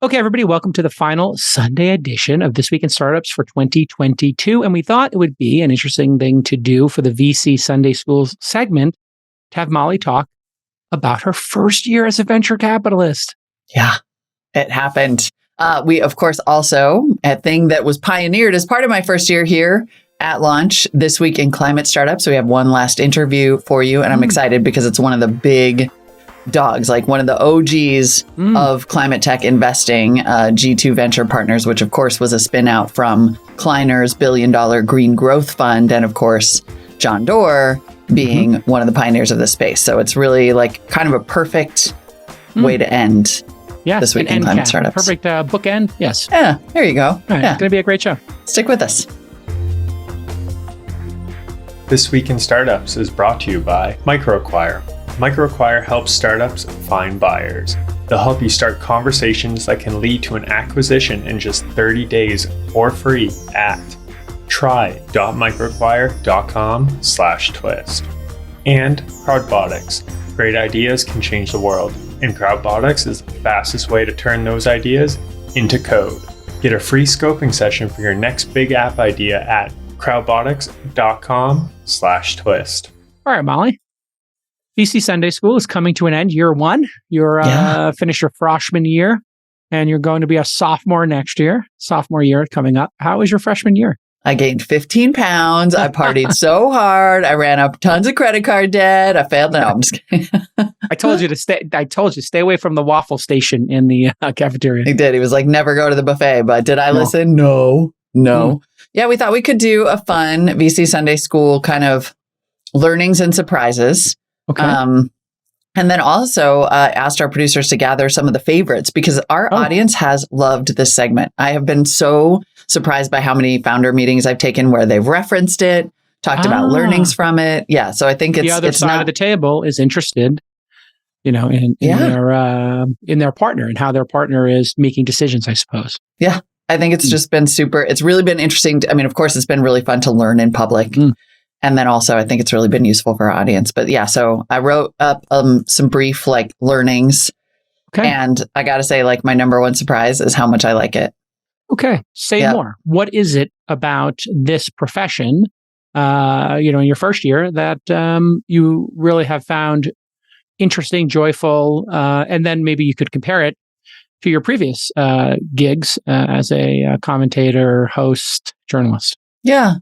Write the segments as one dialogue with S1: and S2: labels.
S1: Okay, everybody, welcome to the final Sunday edition of This Week in Startups for 2022. And we thought it would be an interesting thing to do for the VC Sunday Schools segment to have Molly talk about her first year as a venture capitalist.
S2: Yeah, it happened. We, of course, also, a thing that was pioneered as part of my first year here at launch, This Week in Climate Startups. So we have one last interview for you. And I'm excited because it's one of the big dogs, like one of the OGs of climate tech investing, G2 Venture Partners, which of course was a spin out from Kleiner's $1 billion green growth fund. And of course, John Doerr being one of the pioneers of this space. So it's really like kind of a perfect way to end This Week in Climate Startups.
S1: Perfect bookend. Yes.
S2: Yeah, there you go.
S1: Right,
S2: yeah.
S1: It's going to be a great show.
S2: Stick with us.
S3: This Week in Startups is brought to you by MicroAcquire. MicroAcquire helps startups find buyers. They'll help you start conversations that can lead to an acquisition in just 30 days for free at try.microacquire.com/twist. And Crowdbotics. Great ideas can change the world, and Crowdbotics is the fastest way to turn those ideas into code. Get a free scoping session for your next big app idea at crowdbotics.com/twist.
S1: All right, Molly. VC Sunday School is coming to an end. Year one. You're finished your freshman year, and you're going to be a sophomore next year. Sophomore year coming up. How was your freshman year?
S2: I gained 15 pounds. I partied so hard. I ran up tons of credit card debt. I failed. No, I'm just kidding.
S1: I told you to stay away from the waffle station in the cafeteria.
S2: He did. He was like, never go to the buffet. But did I listen? No. Yeah, we thought we could do a fun VC Sunday School kind of learnings and surprises.
S1: Okay.
S2: And then also asked our producers to gather some of the favorites because our audience has loved this segment. I have been so surprised by how many founder meetings I've taken where they've referenced it, talked about learnings from it. Yeah. So I think it's
S1: the other side of the table is interested, in their partner and how their partner is making decisions, I suppose.
S2: Yeah. I think it's just been it's really been interesting. Of course, it's been really fun to learn in public. And then also, I think it's really been useful for our audience. But yeah, so I wrote up some brief learnings.
S1: Okay.
S2: And I got to say, my number one surprise is how much I like it.
S1: Okay. Say more. What is it about this profession, in your first year that you really have found interesting, joyful, and then maybe you could compare it to your previous gigs as a commentator, host, journalist? Yeah.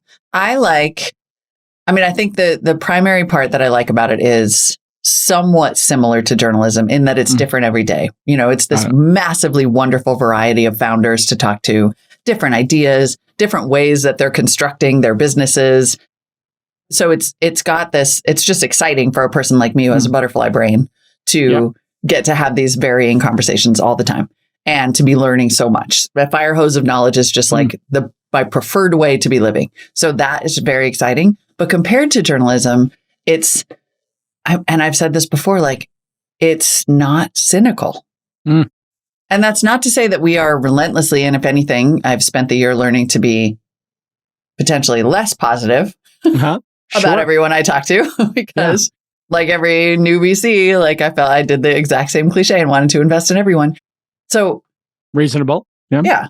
S2: I think the primary part that I like about it is somewhat similar to journalism in that it's different every day. It's this massively wonderful variety of founders to talk to, different ideas, different ways that they're constructing their businesses. So it's got this, it's just exciting for a person like me who has a butterfly brain to get to have these varying conversations all the time and to be learning so much. The fire hose of knowledge is just my preferred way to be living. So that is very exciting. But compared to journalism, and I've said this before, it's not cynical. And that's not to say that we are relentlessly, and if anything, I've spent the year learning to be potentially less positive about everyone I talk to because like every new VC, I felt I did the exact same cliche and wanted to invest in everyone. So
S1: reasonable.
S2: Yeah.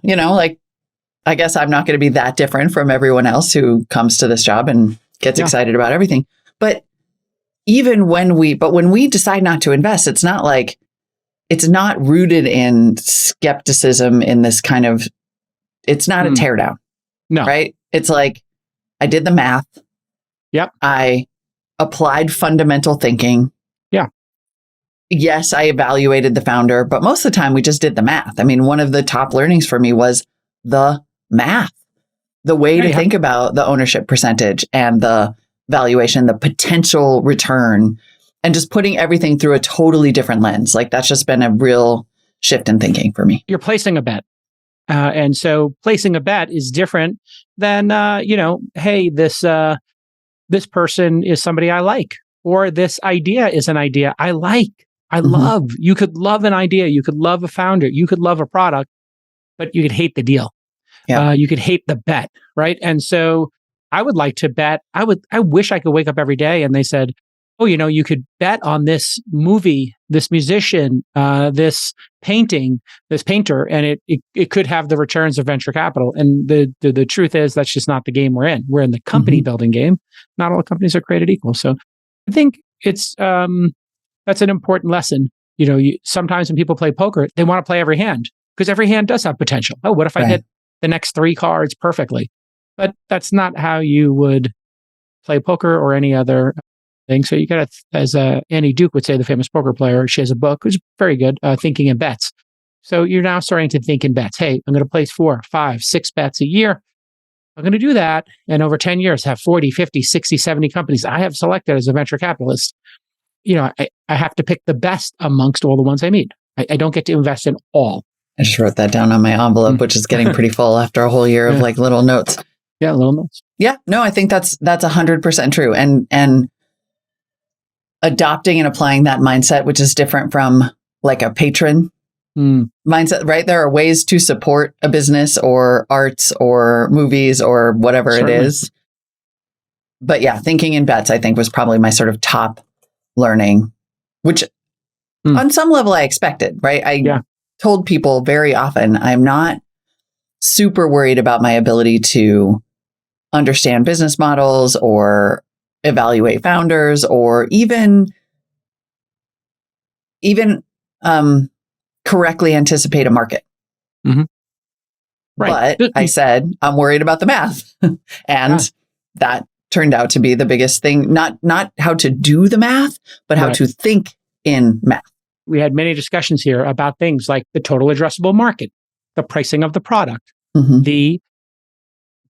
S2: I guess I'm not going to be that different from everyone else who comes to this job and gets excited about everything. But when we decide not to invest, it's not rooted in skepticism in this kind of, it's not a teardown.
S1: No.
S2: Right? It's I did the math.
S1: Yep.
S2: I applied fundamental thinking.
S1: Yeah.
S2: Yes, I evaluated the founder, but most of the time we just did the math. One of the top learnings for me was the math, the way to think about the ownership percentage and the valuation, the potential return, and just putting everything through a totally different lens. That's just been a real shift in thinking for me.
S1: You're placing a bet. And so placing a bet is different than, hey, this person is somebody I like, or this idea is an idea I like. I love. You could love an idea. You could love a founder. You could love a product, but you could hate the deal.
S2: Yeah.
S1: You could hate the bet, right? And so I would like to bet. I wish I could wake up every day and they said, oh, you could bet on this movie, this musician, this painting, this painter, and it could have the returns of venture capital. And the truth is that's just not the game we're in. We're in the company building game. Not all companies are created equal. So I think it's that's an important lesson. Sometimes when people play poker, they want to play every hand because every hand does have potential. Oh, what if I hit the next 3 cards perfectly? But that's not how you would play poker or any other thing. So you got to, as Annie Duke would say, the famous poker player, she has a book, which is very good, Thinking in Bets. So you're now starting to think in bets. Hey, I'm going to place 4, 5, 6 bets a year. I'm going to do that. And over 10 years, have 40, 50, 60, 70 companies I have selected as a venture capitalist. I have to pick the best amongst all the ones I meet. I don't get to invest in all.
S2: I just wrote that down on my envelope, which is getting pretty full after a whole year of like little notes.
S1: Yeah, little notes.
S2: Yeah, no, I think that's 100% true. And adopting and applying that mindset, which is different from like a patron mindset, right? There are ways to support a business or arts or movies or whatever it is. But yeah, thinking in bets, I think, was probably my sort of top learning, which on some level I expected, right? I told people very often, I'm not super worried about my ability to understand business models or evaluate founders or even correctly anticipate a market. But I said, I'm worried about the math. And that turned out to be the biggest thing, not how to do the math, but how to think in math.
S1: We had many discussions here about things like the total addressable market, the pricing of the product, the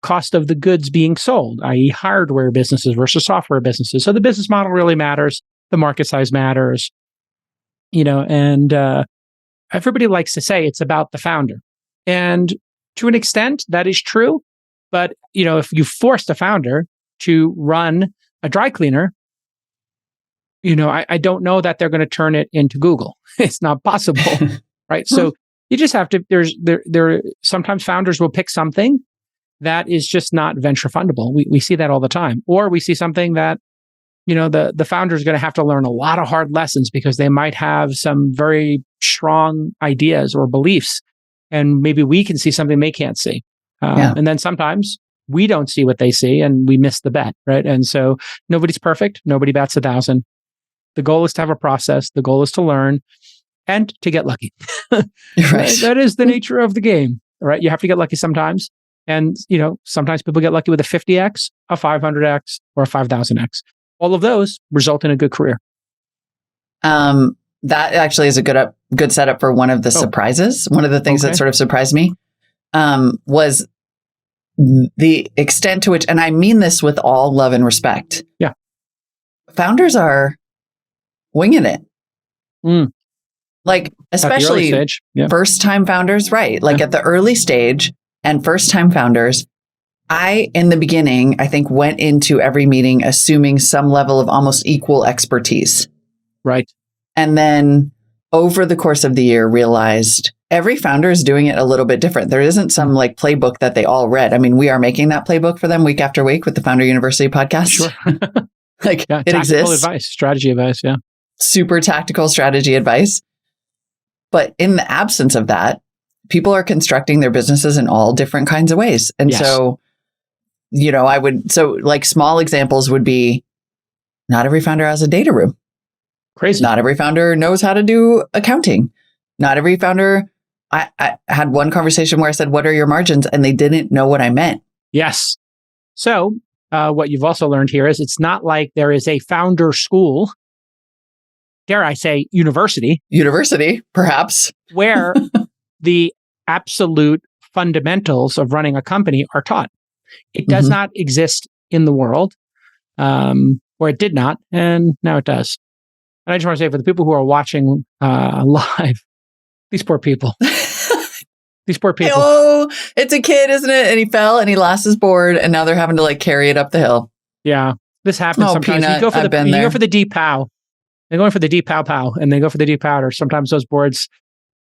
S1: cost of the goods being sold, i.e. hardware businesses versus software businesses. So the business model really matters. The market size matters, and everybody likes to say it's about the founder. And to an extent, that is true. But, if you forced a founder to run a dry cleaner, I don't know that they're going to turn it into Google. It's not possible, right? So you just have to, there sometimes founders will pick something that is just not venture fundable. We see that all the time. Or we see something that, the founder is going to have to learn a lot of hard lessons because they might have some very strong ideas or beliefs. And maybe we can see something they can't see. And then sometimes we don't see what they see and we miss the bet, right? And so nobody's perfect. Nobody bats 1,000. The goal is to have a process. The goal is to learn and to get lucky. That is the nature of the game, right? You have to get lucky sometimes. And, sometimes people get lucky with a 50x, a 500x, or a 5,000x. All of those result in a good career.
S2: That actually is a good setup for one of the surprises. One of the things that sort of surprised me was the extent to which, and I mean this with all love and respect.
S1: Yeah.
S2: Founders are winging it. Like, especially first-time founders, right? Like at the early stage and first-time founders, in the beginning, I think went into every meeting assuming some level of almost equal expertise.
S1: Right.
S2: And then over the course of the year realized every founder is doing it a little bit different. There isn't some like playbook that they all read. I mean, we are making that playbook for them week after week with the Founder University podcast.
S1: Sure.
S2: It exists.
S1: Advice, strategy advice. Yeah.
S2: Super tactical strategy advice. But in the absence of that, people are constructing their businesses in all different kinds of ways. And so, small examples would be not every founder has a data room.
S1: Crazy.
S2: Not every founder knows how to do accounting. Not every founder. I had one conversation where I said, "What are your margins?" And they didn't know what I meant.
S1: Yes. So what you've also learned here is it's not like there is a founder school, dare I say university,
S2: perhaps,
S1: where the absolute fundamentals of running a company are taught. It does not exist in the world, or it did not, and now it does. And I just want to say, for the people who are watching live, these poor people. These poor people.
S2: Oh, it's a kid, isn't it? And he fell and he lost his board, and now they're having to like carry it up the hill.
S1: Yeah, this happens sometimes.
S2: Peanut,
S1: you go for the deep pow. They're going for the deep pow, and they go for the deep powder. Sometimes those boards,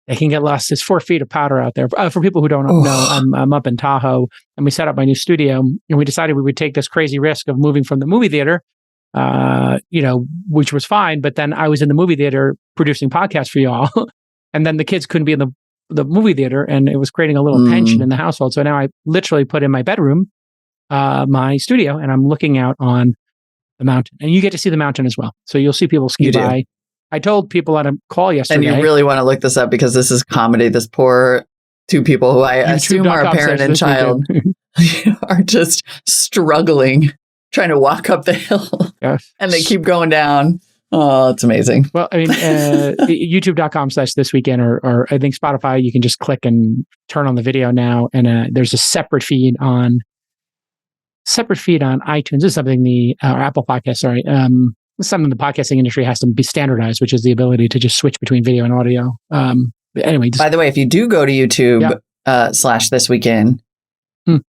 S1: they can get lost. It's 4 feet of powder out there. For people who don't know, I'm up in Tahoe, and we set up my new studio, and we decided we would take this crazy risk of moving from the movie theater which was fine. But then I was in the movie theater producing podcasts for y'all. And then the kids couldn't be in the movie theater, and it was creating a little tension in the household. So now I literally put in my bedroom, my studio, and I'm looking out on the mountain. And you get to see the mountain as well. So you'll see people ski by. I told people on a call yesterday.
S2: And you really want to look this up because this is comedy. This poor two people who I assume are a parent and child are just struggling, trying to walk up the hill.
S1: Yes.
S2: And they keep going down. Oh, it's amazing.
S1: Well, I mean, youtube.com/this weekend, or I think Spotify, you can just click and turn on the video now. And there's a separate feed on iTunes. This is something or Apple Podcast, sorry. Something the podcasting industry has to be standardized, which is the ability to just switch between video and audio. Anyway,
S2: by the way, if you do go to YouTube /this weekend,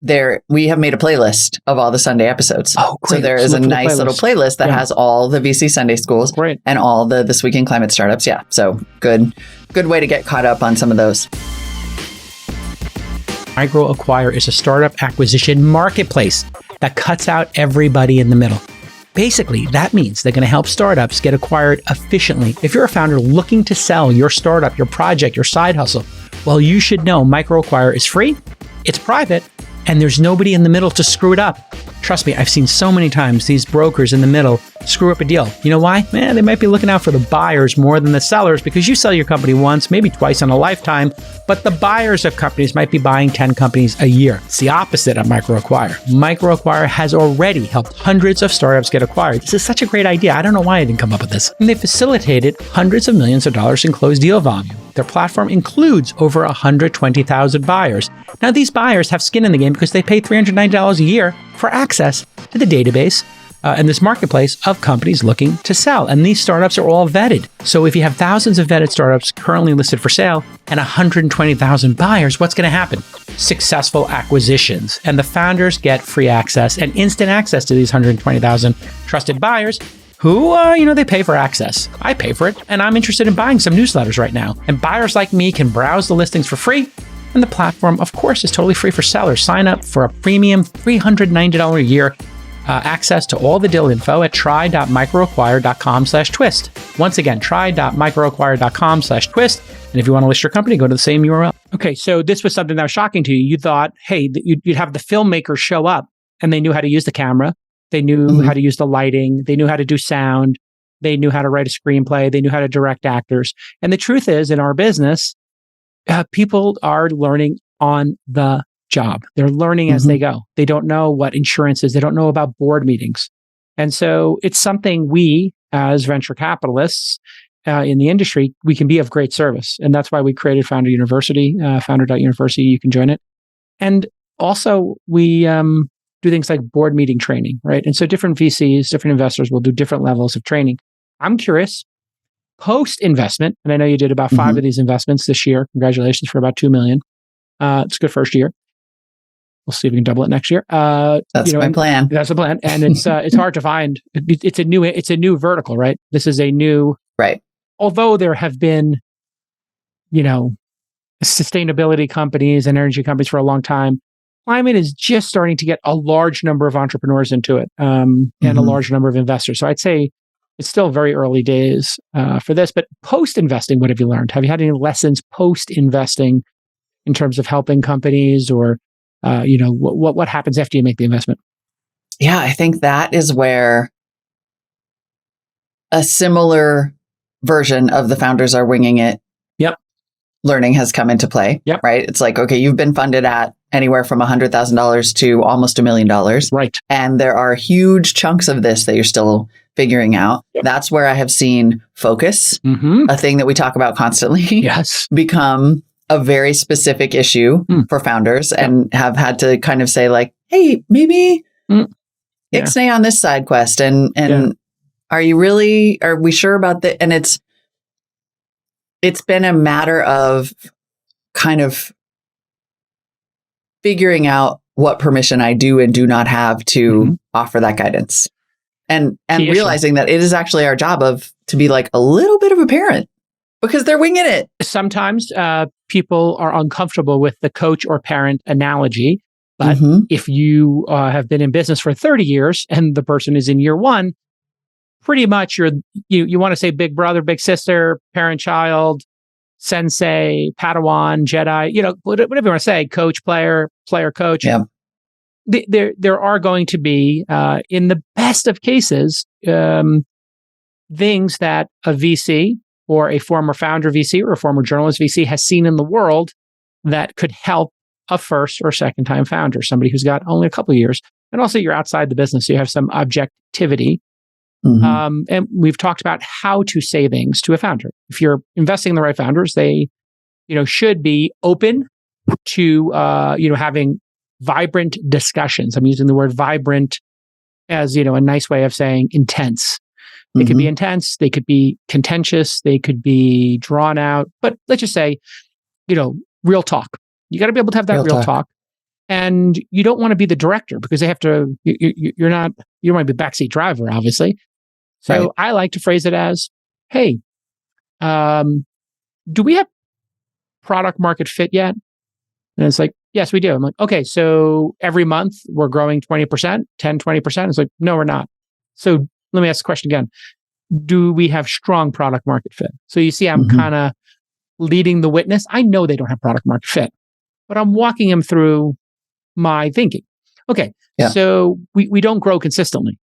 S2: there we have made a playlist of all the Sunday episodes.
S1: Oh, great.
S2: So there is a nice little playlist that has all the VC Sunday schools and all the This Week in Climate startups. Yeah, so good way to get caught up on some of those.
S1: MicroAcquire is a startup acquisition marketplace that cuts out everybody in the middle. Basically, that means they're going to help startups get acquired efficiently. If you're a founder looking to sell your startup, your project, your side hustle, well, you should know MicroAcquire is free, it's private, and there's nobody in the middle to screw it up. Trust me, I've seen so many times these brokers in the middle screw up a deal. You know why? They might be looking out for the buyers more than the sellers, because you sell your company once, maybe twice in a lifetime, but the buyers of companies might be buying 10 companies a year. It's the opposite of MicroAcquire. MicroAcquire has already helped hundreds of startups get acquired. This is such a great idea. I don't know why I didn't come up with this. And they facilitated hundreds of millions of dollars in closed deal volume. Their platform includes over 120,000 buyers. Now, these buyers have skin in the game because they pay $390 a year for access to the database and this marketplace of companies looking to sell. And these startups are all vetted. So if you have thousands of vetted startups currently listed for sale and 120,000 buyers, what's going to happen? Successful acquisitions. And the founders get free access and instant access to these 120,000 trusted buyers who, they pay for access. I pay for it, and I'm interested in buying some newsletters right now. And buyers like me can browse the listings for free. And the platform, of course, is totally free for sellers. Sign up for a premium $390 a year access to all the deal info at try.microacquire.com/twist. Once again, try.microacquire.com/twist. And if you want to list your company, go to the same URL. Okay, so this was something that was shocking to you. You thought, hey, you'd have the filmmakers show up, and they knew how to use the camera. They knew how to use the lighting. They knew how to do sound. They knew how to write a screenplay. They knew how to direct actors. And the truth is, in our business, people are learning on the job. They're learning as they go. They don't know what insurance is. They don't know about board meetings. And so it's something we, as venture capitalists in the industry, we can be of great service. And that's why we created Founder University, founder.university. You can join it. And also, we do things like board meeting training, right? And so different VCs, different investors will do different levels of training. I'm curious, post-investment, and I know you did about 5 of these investments this year. Congratulations for about $2 million. It's a good first year. We'll see if we can double it next year.
S2: That's my plan.
S1: That's the plan. And it's hard to find. It's a new vertical, right? This is a new,
S2: right.
S1: Although there have been, sustainability companies and energy companies for a long time, climate is just starting to get a large number of entrepreneurs into it and a large number of investors. So I'd say it's still very early days for this. But post-investing, what have you learned? Have you had any lessons post-investing in terms of helping companies or, what happens after you make the investment?
S2: Yeah, I think that is where a similar version of the founders are winging it.
S1: Yep.
S2: Learning has come into play.
S1: Yep.
S2: Right. It's like, okay, you've been funded at anywhere from $100,000 to almost $1 million.
S1: Right.
S2: And there are huge chunks of this that you're still figuring out. Yep. That's where I have seen focus, a thing that we talk about constantly, become a very specific issue for founders and have had to kind of say like, hey, maybe ixnay on this side quest. And are we sure about that? And it's been a matter of kind of figuring out what permission I do and do not have to offer that guidance. And realizing that it is actually our job to be like a little bit of a parent because they're winging it.
S1: Sometimes people are uncomfortable with the coach or parent analogy. But if you have been in business for 30 years and the person is in year 1, pretty much you want to say big brother, big sister, parent, child, sensei, Padawan, Jedi, whatever you want to say, coach, player, coach.
S2: Yeah.
S1: There are going to be, in the best of cases, things that a VC or a former founder VC or a former journalist VC has seen in the world that could help a first or second time founder, somebody who's got only a couple of years. And also you're outside the business, so you have some objectivity. And we've talked about how to say things to a founder. If you're investing in the right founders, they, should be open to, having vibrant discussions. I'm using the word vibrant as, a nice way of saying intense. They could be intense. They could be contentious. They could be drawn out. But let's just say, real talk. You got to be able to have that real talk. And you don't want to be the director because they have to, you don't want to be backseat driver, obviously. So right. I like to phrase it as, hey, do we have product market fit yet? And it's like, yes, we do. I'm like, okay, so every month we're growing 20%, 10, 20%. It's like, no, we're not. So let me ask the question again. Do we have strong product market fit? So you see, I'm kind of leading the witness. I know they don't have product market fit, but I'm walking them through my thinking. Okay, so we don't grow consistently.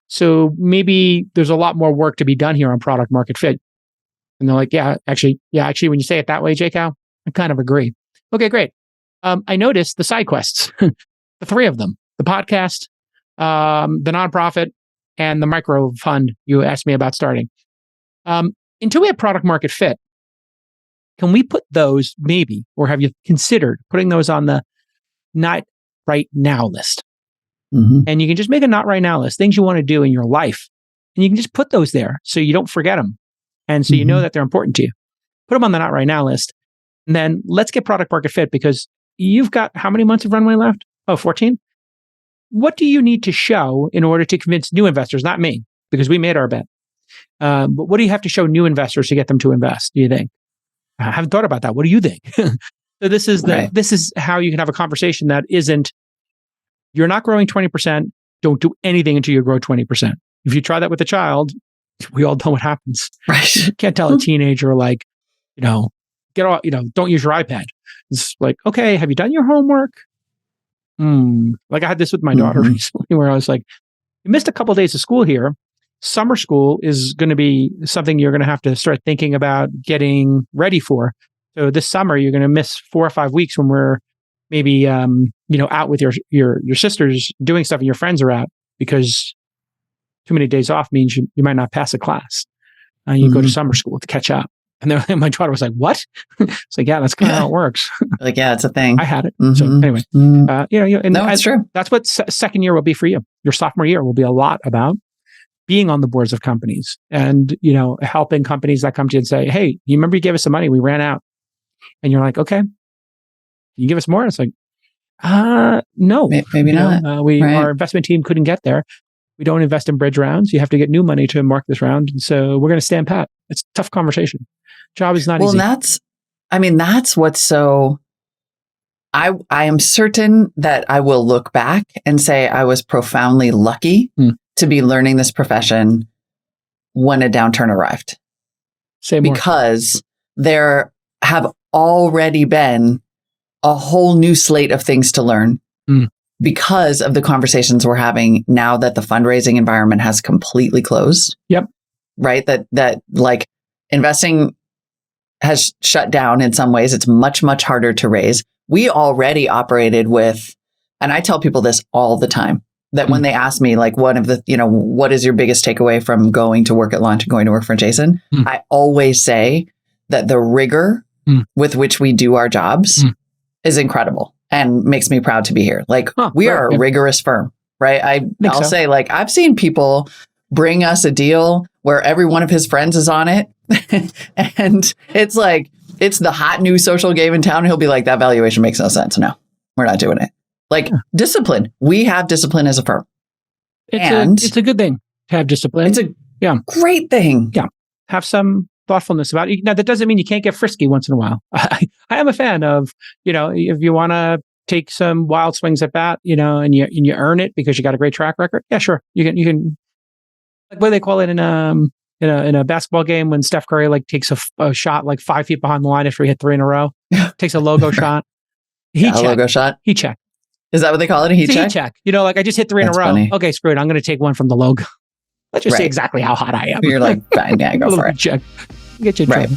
S1: So maybe there's a lot more work to be done here on product market fit. And they're like, actually, when you say it that way, J-Cal, I kind of agree. Okay, great. I noticed the side quests, the three of them, the podcast, the nonprofit, and the micro fund you asked me about starting. Until we have product market fit, can we put those maybe, or have you considered putting those on the not right now list? And you can just make a not right now list, things you want to do in your life. And you can just put those there so you don't forget them. And so you know that they're important to you. Put them on the not right now list. And then let's get product market fit, because you've got how many months of runway left? 14? What do you need to show in order to convince new investors? Not me, because we made our bet. But what do you have to show new investors to get them to invest, do you think? I haven't thought about that. What do you think? So this is how you can have a conversation that isn't, you're not growing 20%, don't do anything until you grow 20%. If you try that with a child, we all know what happens.
S2: Right.
S1: You can't tell a teenager like, get off, don't use your iPad. It's like, okay, have you done your homework? Like I had this with my daughter recently where I was like, you missed a couple of days of school here. Summer school is going to be something you're going to have to start thinking about getting ready for. So this summer, you're going to miss 4 or 5 weeks when we're maybe, out with your sisters doing stuff and your friends are out, because too many days off means you might not pass a class. You go to summer school to catch up. And then my daughter was like, what? It's like, yeah, that's kind of how it works.
S2: Like, yeah, it's a thing.
S1: I had it. So anyway,
S2: it's true.
S1: That's what second year will be for you. Your sophomore year will be a lot about being on the boards of companies and, helping companies that come to you and say, hey, you remember you gave us some money, we ran out. And you're like, okay, you give us more? It's like, no.
S2: Maybe not.
S1: Our investment team couldn't get there. We don't invest in bridge rounds. You have to get new money to mark this round. And so we're going to stand pat. It's a tough conversation. Job is not easy.
S2: Well, that's what's so, I am certain that I will look back and say I was profoundly lucky to be learning this profession when a downturn arrived.
S1: Say more.
S2: Because there have already been a whole new slate of things to learn because of the conversations we're having now that the fundraising environment has completely closed.
S1: Yep.
S2: Right? That like investing has shut down in some ways. It's much, much harder to raise. We already operated with, and I tell people this all the time, that when they ask me like what is your biggest takeaway from going to work at Launch and going to work for Jason? I always say that the rigor with which we do our jobs is incredible and makes me proud to be here. Like we are a rigorous firm, right? I'll say like, I've seen people bring us a deal where every one of his friends is on it. And it's like, it's the hot new social game in town. He'll be like, that valuation makes no sense. No, we're not doing it. Like discipline. We have discipline as a firm.
S1: It's a good thing to have discipline.
S2: It's a great thing.
S1: Yeah. Have some thoughtfulness about it. Now, that doesn't mean you can't get frisky once in a while. I am a fan of, if you want to take some wild swings at bat, and you earn it because you got a great track record. Yeah, sure. You can Like what do they call it in a basketball game when Steph Curry like takes a shot like 5 feet behind the line after he hit 3 in a row, takes a logo shot.
S2: A logo shot.
S1: Heat check.
S2: Is that what they call it? A heat check?
S1: Heat check. You know, like I just hit 3 in a row.
S2: Funny.
S1: Okay, screw it. I'm going to take one from the logo. Let's just say exactly how hot I am.
S2: You're like, bang, yeah, go for it.
S1: Check. Get you in trouble.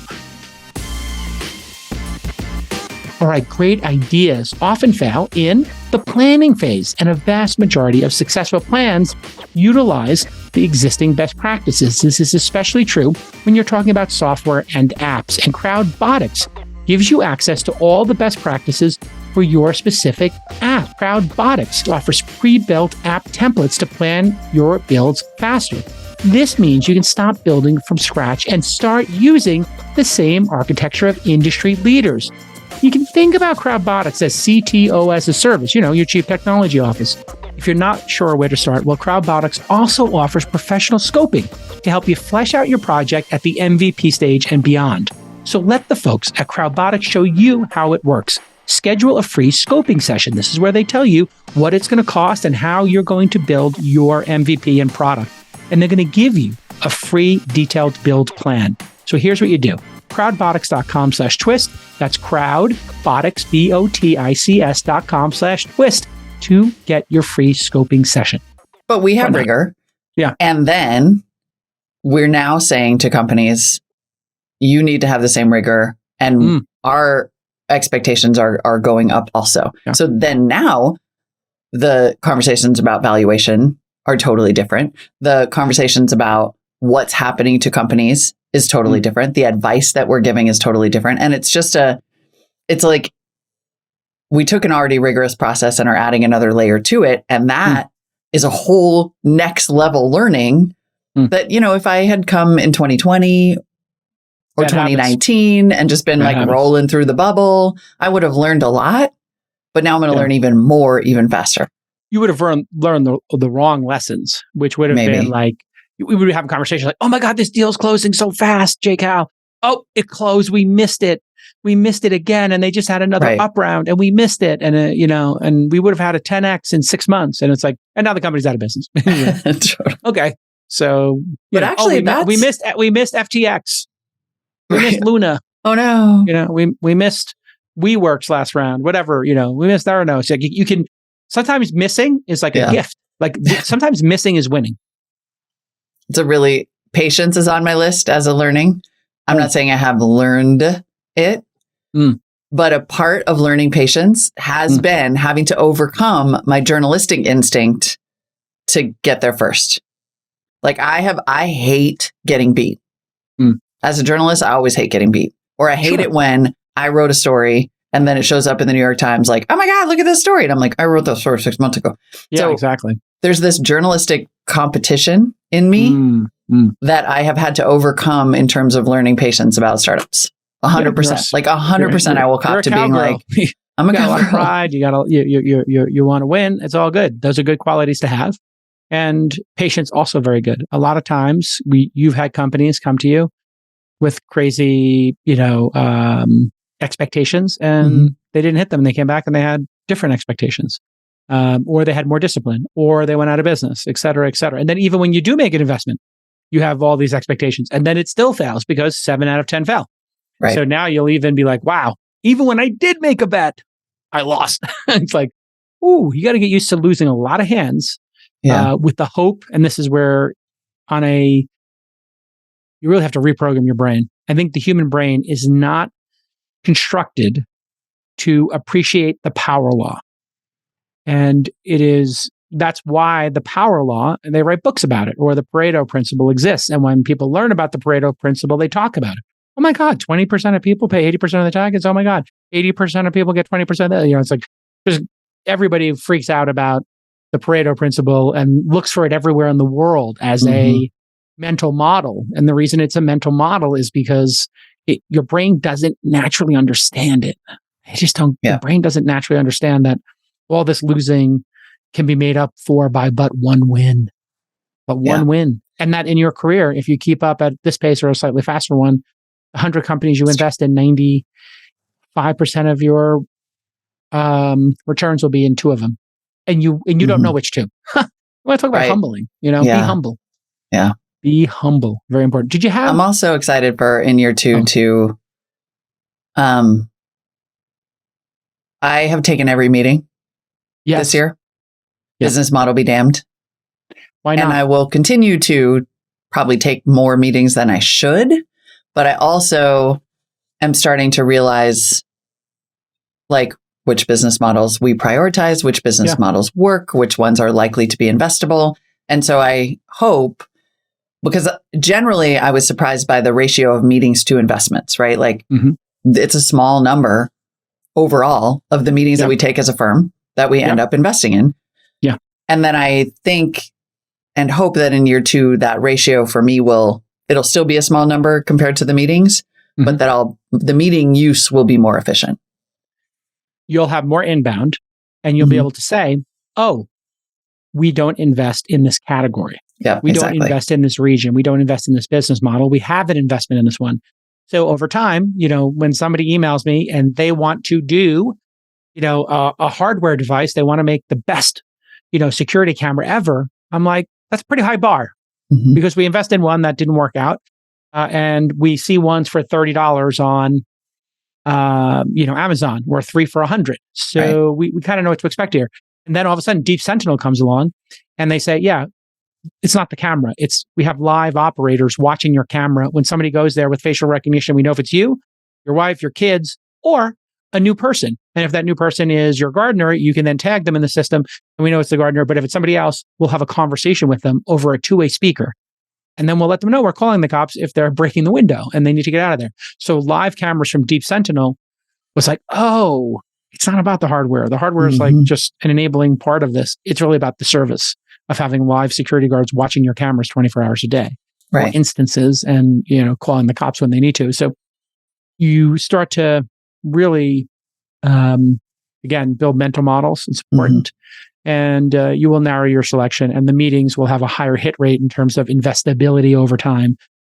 S1: All right, great ideas often fail in the planning phase, and a vast majority of successful plans utilize the existing best practices. This is especially true when you're talking about software and apps, and Crowdbotics gives you access to all the best practices for your specific app. Crowdbotics offers pre-built app templates to plan your builds faster. This means you can stop building from scratch and start using the same architecture of industry leaders. You can think about Crowdbotics as CTO as a service, you know, your chief technology office. If you're not sure where to start, well, Crowdbotics also offers professional scoping to help you flesh out your project at the MVP stage and beyond. So let the folks at Crowdbotics show you how it works. Schedule a free scoping session. This is where they tell you what it's going to cost and how you're going to build your MVP and product. And they're going to give you a free detailed build plan. So here's what you do. Crowdbotics.com/twist. That's Crowdbotics, BOTICS.com/twist to get your free scoping session.
S2: But we have rigor.
S1: Yeah.
S2: And then we're now saying to companies, you need to have the same rigor. And our expectations are going up also. Yeah. So then now the conversations about valuation are totally different. The conversations about what's happening to companies is totally different. The advice that we're giving is totally different. And it's just it's like we took an already rigorous process and are adding another layer to it. And that is a whole next level learning that, you know, if I had come in 2020 or 2019 and just been rolling through the bubble, I would have learned a lot. But now I'm going to learn even more, even faster.
S1: You would have learned the wrong lessons, which would have been like, we would have a conversation like, oh my God, this deal's closing so fast, Jake Howe. Oh, it closed. We missed it. We missed it again. And they just had another up round and we missed it. And, you know, and we would have had a 10X in 6 months. And it's like, and now the company's out of business. Okay. So,
S2: but actually
S1: we missed FTX. We missed Luna.
S2: Oh no.
S1: You know, we missed WeWorks last round, whatever, you know, we missed Theranos. So you can, sometimes missing is like a gift. Like sometimes missing is winning.
S2: It's patience is on my list as a learning. I'm not saying I have learned it, but a part of learning patience has been having to overcome my journalistic instinct to get there first. Like I hate getting beat. As a journalist, I always hate getting beat. Or I hate it when I wrote a story and then it shows up in the New York Times like, oh my God, look at this story. And I'm like, I wrote that story 6 months ago.
S1: Yeah, so exactly.
S2: There's this journalistic competition in me that I have had to overcome in terms of learning patience about startups. 100%. Like 100% I will cop to being like, I'm a
S1: got a lot of pride. You want to win. It's all good. Those are good qualities to have. And patience also very good. A lot of times you've had companies come to you with crazy, expectations and they didn't hit them. And they came back and they had different expectations. Or they had more discipline, or they went out of business, et cetera, et cetera. And then even when you do make an investment, you have all these expectations and then it still fails because 7 out of 10 fell. Right. So now you'll even be like, wow, even when I did make a bet, I lost. It's like, ooh, you got to get used to losing a lot of hands with the hope. And this is where you really have to reprogram your brain. I think the human brain is not constructed to appreciate the power law. And that's why the power law, and they write books about it, or the Pareto principle exists. And when people learn about the Pareto principle, they talk about it. Oh my God, 20% of people pay 80% of the targets. Oh my God, 80% of people get 20% of that. It's like everybody freaks out about the Pareto principle and looks for it everywhere in the world as a mental model. And the reason it's a mental model is because your brain doesn't naturally understand it. Your brain doesn't naturally understand that all this losing can be made up for by but one win. One win. And that in your career, if you keep up at this pace or a slightly faster one, 100 companies you invest in, 95% of your returns will be in 2 of them. And you don't know which 2. I want to talk about humbling, be humble.
S2: Yeah.
S1: Be humble. Very important. Did you have?
S2: I'm also excited for in year 2 to, I have taken every meeting this year. Yes. Business model be damned.
S1: Why not?
S2: And I will continue to probably take more meetings than I should, but I also am starting to realize like which business models we prioritize, which business models work, which ones are likely to be investable. And so I hope, because generally I was surprised by the ratio of meetings to investments, right? Like it's a small number overall of the meetings that we take as a firm that we end up investing in.
S1: Yeah.
S2: And then I think and hope that in year 2, that ratio for me it'll still be a small number compared to the meetings, but that the meeting use will be more efficient.
S1: You'll have more inbound and you'll be able to say, oh, we don't invest in this category.
S2: Yeah,
S1: we don't invest in this region. We don't invest in this business model. We have an investment in this one. So over time, when somebody emails me and they want to do, a hardware device, they want to make the best, security camera ever. I'm like, that's a pretty high bar because we invest in one that didn't work out. And we see ones for $30 on, Amazon or 3 for $100. So we kind of know what to expect here. And then all of a sudden Deep Sentinel comes along and they say, yeah, it's not the camera. We have live operators watching your camera. When somebody goes there with facial recognition, we know if it's you, your wife, your kids, or a new person. And if that new person is your gardener, you can then tag them in the system and we know it's the gardener. But if it's somebody else, we'll have a conversation with them over a 2-way speaker. And then we'll let them know we're calling the cops if they're breaking the window and they need to get out of there. So live cameras from Deep Sentinel was like, oh, it's not about the hardware. The hardware is like just an enabling part of this. It's really about the service of having live security guards watching your cameras 24 hours a day, or instances, and calling the cops when they need to. So you start to really, again, build mental models. It's important, and you will narrow your selection, and the meetings will have a higher hit rate in terms of investability over time.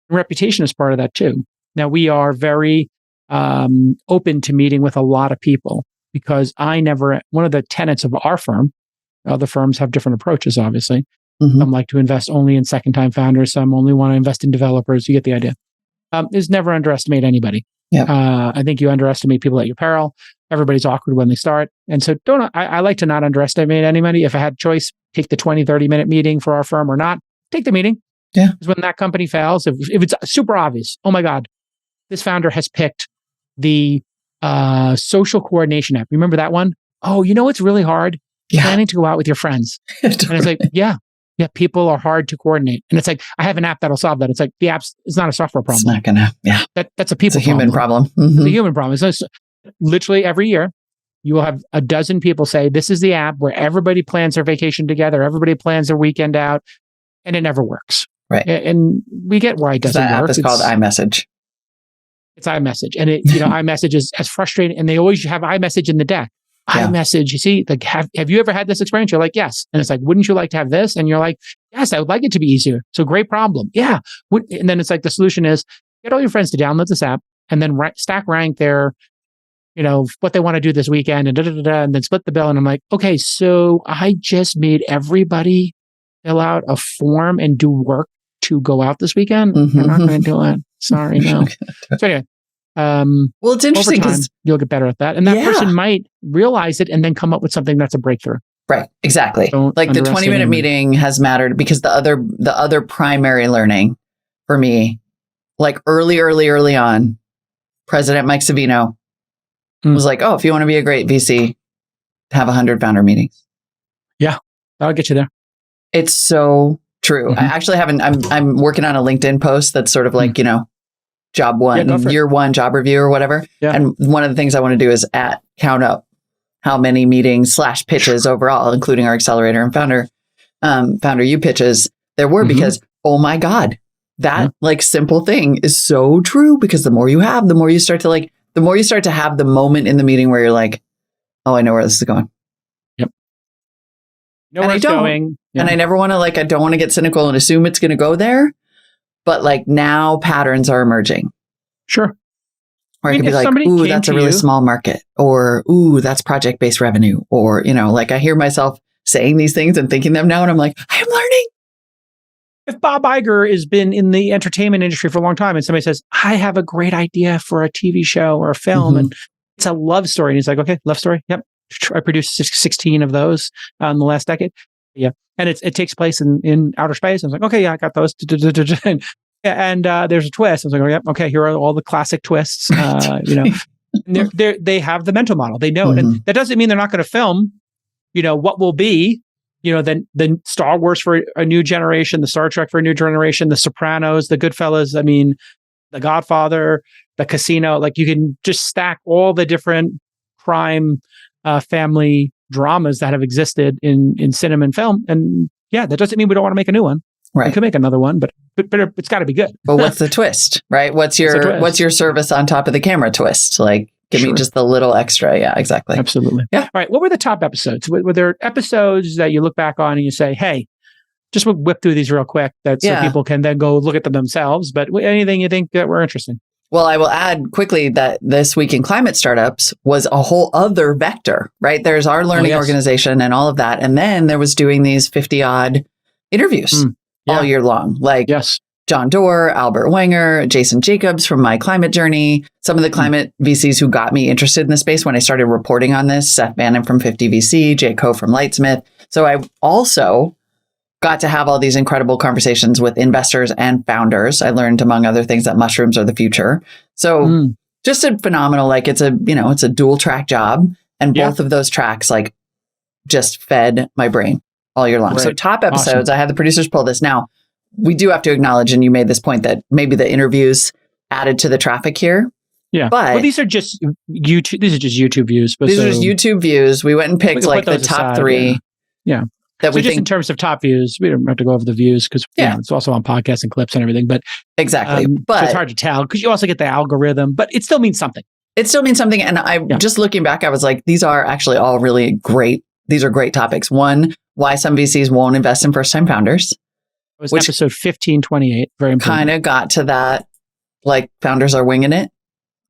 S1: And reputation is part of that too. Now we are very open to meeting with a lot of people because one of the tenets of our firm. Other firms have different approaches, obviously. Some like to invest only in second-time founders. Some only want to invest in developers. You get the idea. Is never underestimate anybody. I think you underestimate people at your peril. Everybody's awkward when they start. And so I like to not underestimate anybody. If I had choice, take the 20, 30-minute meeting for our firm or not, take the meeting. Yeah. Because when that company fails, if it's super obvious, oh my God, this founder has picked the social coordination app. Remember that one? Oh, it's really hard. Planning to go out with your friends. And it's like, yeah, people are hard to coordinate. And it's like, I have an app that'll solve that. It's like, the app's it's not a software problem.
S2: It's not gonna,
S1: That's a people problem.
S2: It's a human problem.
S1: It's a human problem. It's literally every year, you will have a dozen people say, this is the app where everybody plans their vacation together. Everybody plans their weekend out. And it never works.
S2: Right.
S1: And we get why it doesn't work.
S2: It's called iMessage.
S1: It's iMessage. And iMessage is as frustrating. And they always have iMessage in the deck. iMessage, you see, like, have you ever had this experience? You're like, yes. And it's like, wouldn't you like to have this? And you're like, yes, I would like it to be easier. So great problem. Yeah. And then it's like, the solution is get all your friends to download this app and then stack rank their, what they want to do this weekend and and then split the bill. And I'm like, okay, so I just made everybody fill out a form and do work to go out this weekend. I'm not going to do it. Sorry, no. So anyway.
S2: Well, it's interesting because
S1: you'll get better at that. And that person might realize it and then come up with something that's a breakthrough.
S2: Right. Exactly. Like the 20-minute meeting has mattered because the other primary learning for me, like early on, President Mike Savino was like, oh, if you want to be a great VC, have 100 founder meetings.
S1: Yeah. That'll get you there.
S2: It's so true. I actually I'm working on a LinkedIn post that's sort of like, job one, year one job review or whatever. Yeah. And one of the things I want to do is count up how many meetings / pitches overall, including our accelerator and founder U pitches there were, because, oh my God, that like simple thing is so true, because the more you have, the more you start to have the moment in the meeting where you're like, oh, I know where this is going.
S1: Yep. Know where it's going.
S2: Yeah. And I never want to I don't want to get cynical and assume it's going to go there. But like now patterns are emerging.
S1: Sure.
S2: Or it could be like, ooh, that's a really small market. Or, ooh, that's project-based revenue. Or, I hear myself saying these things and thinking them now. And I'm like, I'm learning.
S1: if Bob Iger has been in the entertainment industry for a long time and somebody says, I have a great idea for a TV show or a film and it's a love story. And he's like, okay, love story. Yep. I produced 16 of those in the last decade. Yeah. And it takes place in outer space. I was like, okay, yeah, I got those. And there's a twist. I was like, oh, yeah, okay, here are all the classic twists. They have the mental model. They know it. And that doesn't mean they're not going to film, what will be, then Star Wars for a new generation, the Star Trek for a new generation, the Sopranos, the Goodfellas, the Godfather, the Casino. Like you can just stack all the different crime family dramas that have existed in cinema and film. And yeah, that doesn't mean we don't want to make a new one.
S2: Right.
S1: We could make another one, but it's got to be good.
S2: But what's the twist, right? What's your service on top of the camera twist? Like, give me just the little extra. Yeah, exactly.
S1: Absolutely.
S2: Yeah.
S1: All right. What were the top episodes? Were there episodes that you look back on and you say, hey, just whip through these real quick so people can then go look at them themselves. But anything you think that were interesting? Well,
S2: I will add quickly that This Week in Climate Startups was a whole other vector, right? There's our learning organization and all of that. And then there was doing these 50 odd interviews all year long. Like John Doerr, Albert Wenger, Jason Jacobs from My Climate Journey, some of the climate VCs who got me interested in the space when I started reporting on this, Seth Bannon from 50 VC, Jay Coe from Lightsmith. So I also got to have all these incredible conversations with investors and founders. I learned, among other things, that mushrooms are the future. So just a phenomenal, like it's a dual track job. And both of those tracks like just fed my brain all year long. Right. So top episodes, I had the producers pull this. Now, we do have to acknowledge, and you made this point, that maybe the interviews added to the traffic here.
S1: Yeah. But these are just YouTube. These are just YouTube views.
S2: These are just YouTube views. We went and picked like the top three.
S1: Yeah. That we think, in terms of top views, we don't have to go over the views because it's also on podcasts and clips and everything. But
S2: exactly. But
S1: so it's hard to tell because you also get the algorithm, but it still means something.
S2: It still means something. And just looking back, I was like, these are actually all really great. These are great topics. One, why some VCs won't invest in first-time founders.
S1: It was episode 1528. Very important.
S2: Kind of got to that, like founders are winging it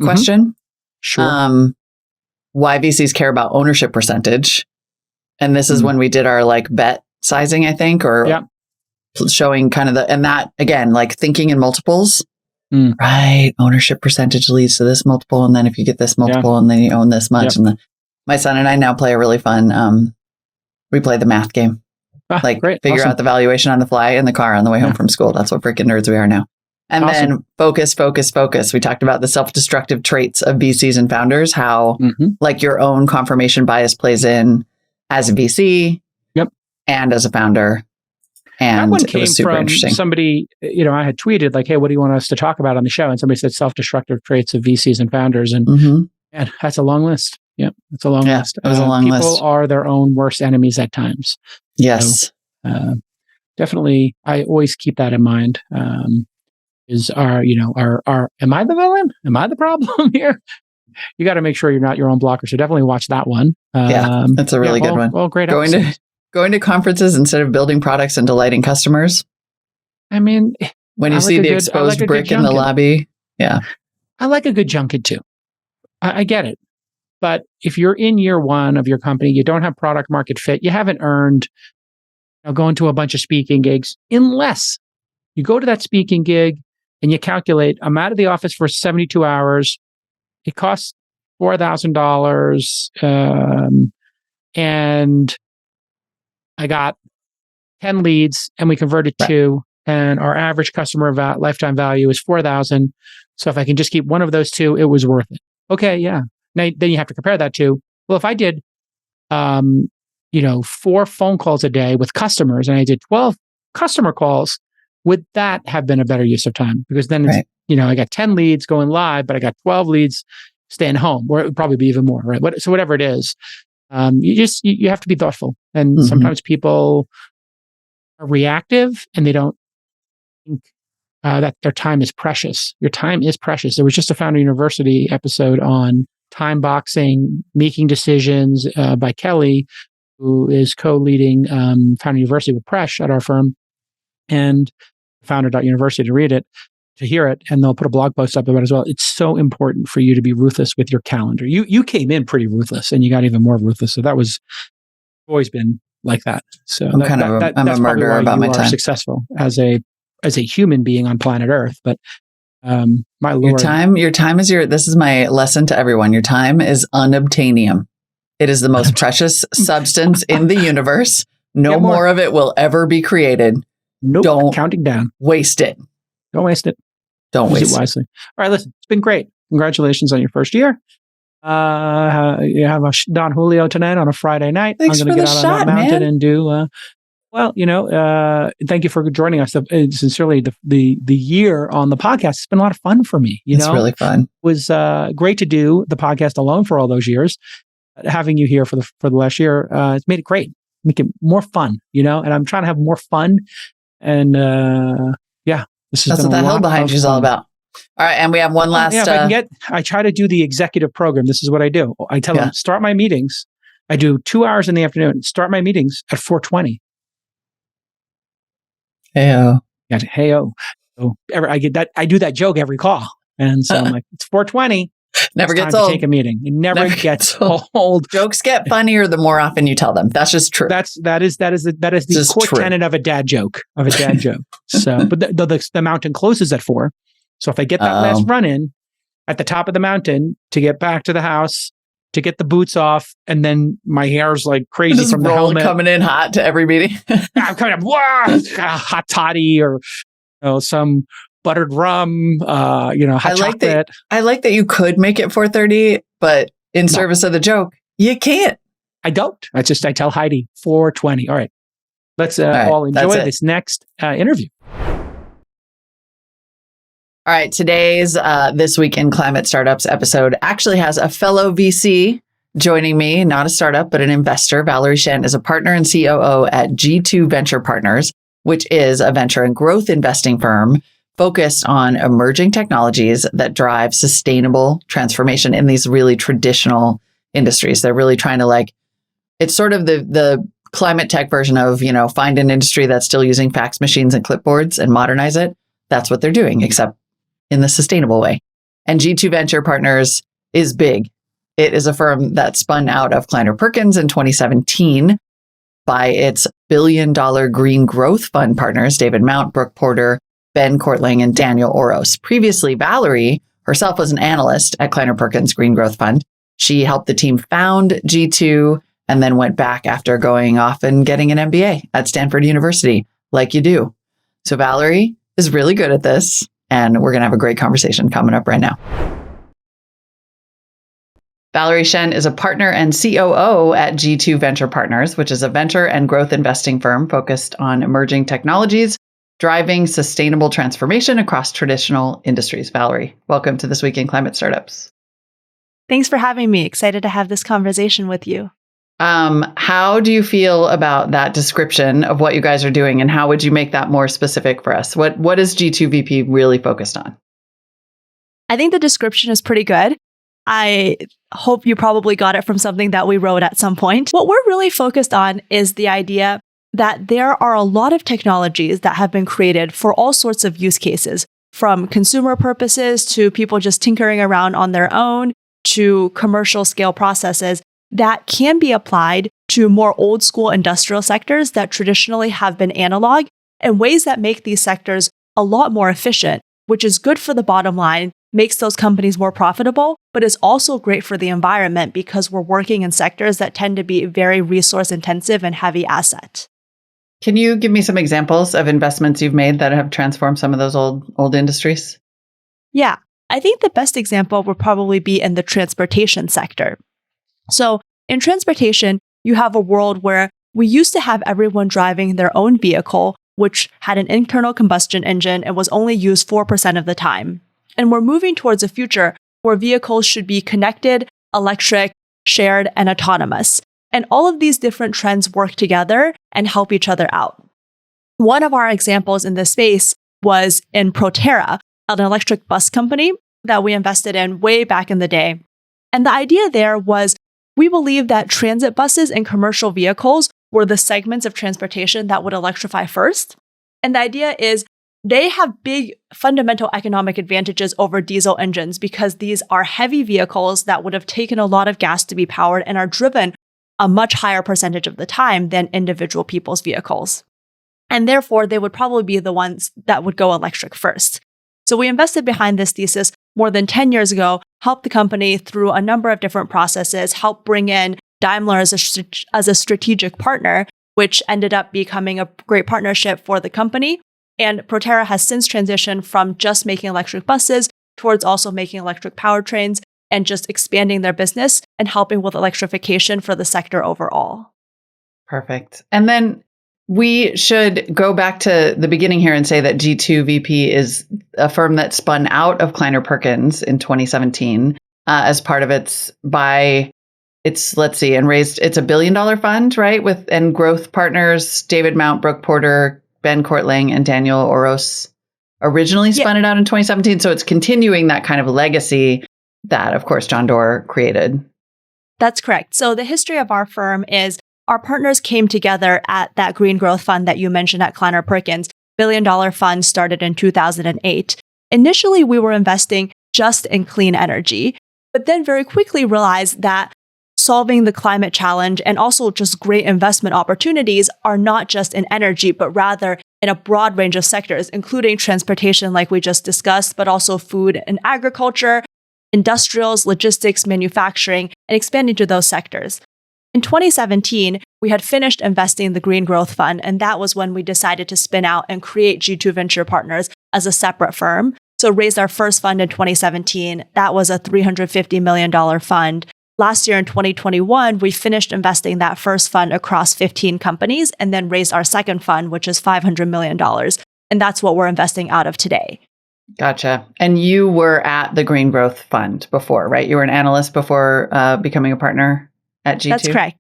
S2: question.
S1: Sure.
S2: Why VCs care about ownership percentage. And this is when we did our like bet sizing, I think, or showing kind of and that again, like thinking in multiples, right? Ownership percentage leads to this multiple. And then if you get this multiple and then you own this much. And my son and I now play a really fun, we play the math game. Figure out the valuation on the fly in the car on the way home from school. That's what freaking nerds we are now. And then focus. We talked about the self-destructive traits of VCs and founders, how like your own confirmation bias plays in as a VC and as a founder. And
S1: that one came
S2: it was super
S1: from
S2: interesting.
S1: Somebody, I had tweeted like, hey, what do you want us to talk about on the show? And somebody said self-destructive traits of VCs and founders. And that's a long list. Yep. It's a long list.
S2: It was a long list.
S1: People are their own worst enemies at times.
S2: Yes.
S1: So, definitely. I always keep that in mind. Am I the villain? Am I the problem here? You got to make sure you're not your own blocker. So definitely watch that one.
S2: That's a really good one.
S1: Well, great.
S2: Going to conferences instead of building products and delighting customers.
S1: I mean,
S2: when you see the exposed brick in the lobby. Yeah.
S1: I like a good junket too. I get it. But if you're in year one of your company, you don't have product market fit, you haven't earned going to a bunch of speaking gigs, unless you go to that speaking gig and you calculate, I'm out of the office for 72 hours. It costs $4,000. And I got 10 leads and we converted 2, and our average customer lifetime value is 4,000. So if I can just keep one of those 2, it was worth it. Okay. Yeah. Now, then you have to compare that to, well, if I did, 4 phone calls a day with customers and I did 12 customer calls, would that have been a better use of time? Because then, it's, I got 10 leads going live, but I got 12 leads staying home, or it would probably be even more, right? So whatever it is, you have to be thoughtful. And sometimes people are reactive and they don't think that their time is precious. Your time is precious. There was just a Founder University episode on time boxing, making decisions by Kelly, who is co-leading Founder University with Presh at our firm, and founder.university to read it, to hear it, and they'll put a blog post up about it as well. It's so important for you to be ruthless with your calendar. You came in pretty ruthless, and you got even more ruthless. So that was always been like that. So
S2: I'm a murderer about my time.
S1: Successful as a human being on planet Earth, but my Lord,
S2: your time is this is my lesson to everyone. Your time is unobtainium. It is the most precious substance in the universe. No more of it will ever be created.
S1: Nope.
S2: Don't
S1: counting down.
S2: Waste it.
S1: Don't waste it.
S2: Don't waste it
S1: wisely. All right, listen, it's been great. Congratulations on your first year. You have a Don Julio tonight on a Friday night.
S2: Thanks
S1: I'm going to get out on that mountain
S2: man.
S1: and do. Thank you for joining us. Sincerely, the year on the podcast, it's been a lot of fun for me.
S2: It's really fun.
S1: It was great to do the podcast alone for all those years. Having you here for the last year, it's made it great, make it more fun. And I'm trying to have more fun. And this is
S2: that's what the hell behind you is all about. All right, and we have one last.
S1: I try to do the executive program. This is what I do. I tell them start my meetings. I do 2 hours in the afternoon. Start my meetings at 4:20.
S2: Heyo.
S1: Yeah, heyo. So I get that. I do that joke every call, and so I'm like, it's 4:20.
S2: Never gets
S1: old.
S2: To
S1: take a meeting. It never gets old.
S2: Jokes get funnier the more often you tell them. That's just true.
S1: That is the core tenet of a dad joke. So, but the mountain closes at 4. So if I get that last run in at the top of the mountain to get back to the house, to get the boots off, and then my hair's like crazy from the helmet.
S2: Coming in hot to every meeting.
S1: I'm kind of hot toddy or some buttered rum, hot chocolate.
S2: I like that you could make it 4:30, but in service of the joke, you can't.
S1: I don't. I tell Heidi 4:20. All right. Let's all enjoy this next interview.
S2: All right. Today's This Week in Climate Startups episode actually has a fellow VC joining me, not a startup, but an investor. Valerie Shen is a partner and COO at G2 Venture Partners, which is a venture and growth investing firm focused on emerging technologies that drive sustainable transformation in these really traditional industries. They're really trying to it's sort of the climate tech version of, find an industry that's still using fax machines and clipboards and modernize it. That's what they're doing, except in the sustainable way. And G2 Venture Partners is big. It is a firm that spun out of Kleiner Perkins in 2017 by its billion-dollar green growth fund partners, David Mount, Brooke Porter, Ben Kortlang, and Daniel Oros. Previously, Valerie herself was an analyst at Kleiner Perkins Green Growth Fund. She helped the team found G2 and then went back after going off and getting an MBA at Stanford University, like you do. So Valerie is really good at this, and we're going to have a great conversation coming up right now. Valerie Shen is a partner and COO at G2 Venture Partners, which is a venture and growth investing firm focused on emerging technologies, driving sustainable transformation across traditional industries. Valerie, welcome to This Week in Climate Startups.
S4: Thanks for having me. Excited to have this conversation with you.
S2: How do you feel about that description of what you guys are doing, and how would you make that more specific for us? What is G2 VP really focused on?
S4: I think the description is pretty good. I hope you probably got it from something that we wrote at some point. What we're really focused on is the idea that there are a lot of technologies that have been created for all sorts of use cases, from consumer purposes to people just tinkering around on their own to commercial scale processes that can be applied to more old school industrial sectors that traditionally have been analog in ways that make these sectors a lot more efficient, which is good for the bottom line, makes those companies more profitable, but is also great for the environment because we're working in sectors that tend to be very resource intensive and heavy asset.
S2: Can you give me some examples of investments you've made that have transformed some of those old industries?
S4: Yeah, I think the best example would probably be in the transportation sector. So in transportation, you have a world where we used to have everyone driving their own vehicle, which had an internal combustion engine and was only used 4% of the time. And we're moving towards a future where vehicles should be connected, electric, shared, and autonomous. And all of these different trends work together and help each other out. One of our examples in this space was in Proterra, an electric bus company that we invested in way back in the day. And the idea there was we believe that transit buses and commercial vehicles were the segments of transportation that would electrify first. And the idea is they have big fundamental economic advantages over diesel engines because these are heavy vehicles that would have taken a lot of gas to be powered and are driven a much higher percentage of the time than individual people's vehicles. And therefore, they would probably be the ones that would go electric first. So we invested behind this thesis more than 10 years ago, helped the company through a number of different processes, helped bring in Daimler as a strategic partner, which ended up becoming a great partnership for the company. And Proterra has since transitioned from just making electric buses towards also making electric powertrains and just expanding their business and helping with electrification for the sector overall.
S2: Perfect. And then we should go back to the beginning here and say that G2VP is a firm that spun out of Kleiner Perkins in 2017 as part of it's $1 billion fund, right? And growth partners, David Mount, Brooke Porter, Ben Kortlang, and Daniel Oros originally spun it out in 2017. So it's continuing that kind of legacy that, of course, John Doerr created.
S4: That's correct. So the history of our firm is our partners came together at that green growth fund that you mentioned at Kleiner Perkins. $1 billion fund started in 2008. Initially, we were investing just in clean energy, but then very quickly realized that solving the climate challenge and also just great investment opportunities are not just in energy, but rather in a broad range of sectors, including transportation, like we just discussed, but also food and agriculture, industrials, logistics, manufacturing, and expanding to those sectors. In 2017, we had finished investing in the Green Growth Fund, and that was when we decided to spin out and create G2 Venture Partners as a separate firm. So raised our first fund in 2017. That was a $350 million fund. Last year in 2021, we finished investing that first fund across 15 companies and then raised our second fund, which is $500 million. And that's what we're investing out of today.
S2: Gotcha. And you were at the Green Growth Fund before, right? You were an analyst before becoming a partner at G2?
S4: That's correct.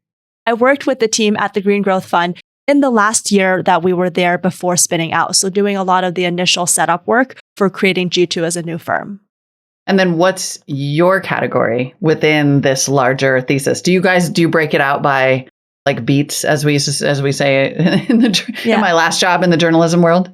S4: I worked with the team at the Green Growth Fund in the last year that we were there before spinning out. So doing a lot of the initial setup work for creating G2 as a new firm.
S2: And then what's your category within this larger thesis? Do you break it out by like beats, as we say in my last job in the journalism world?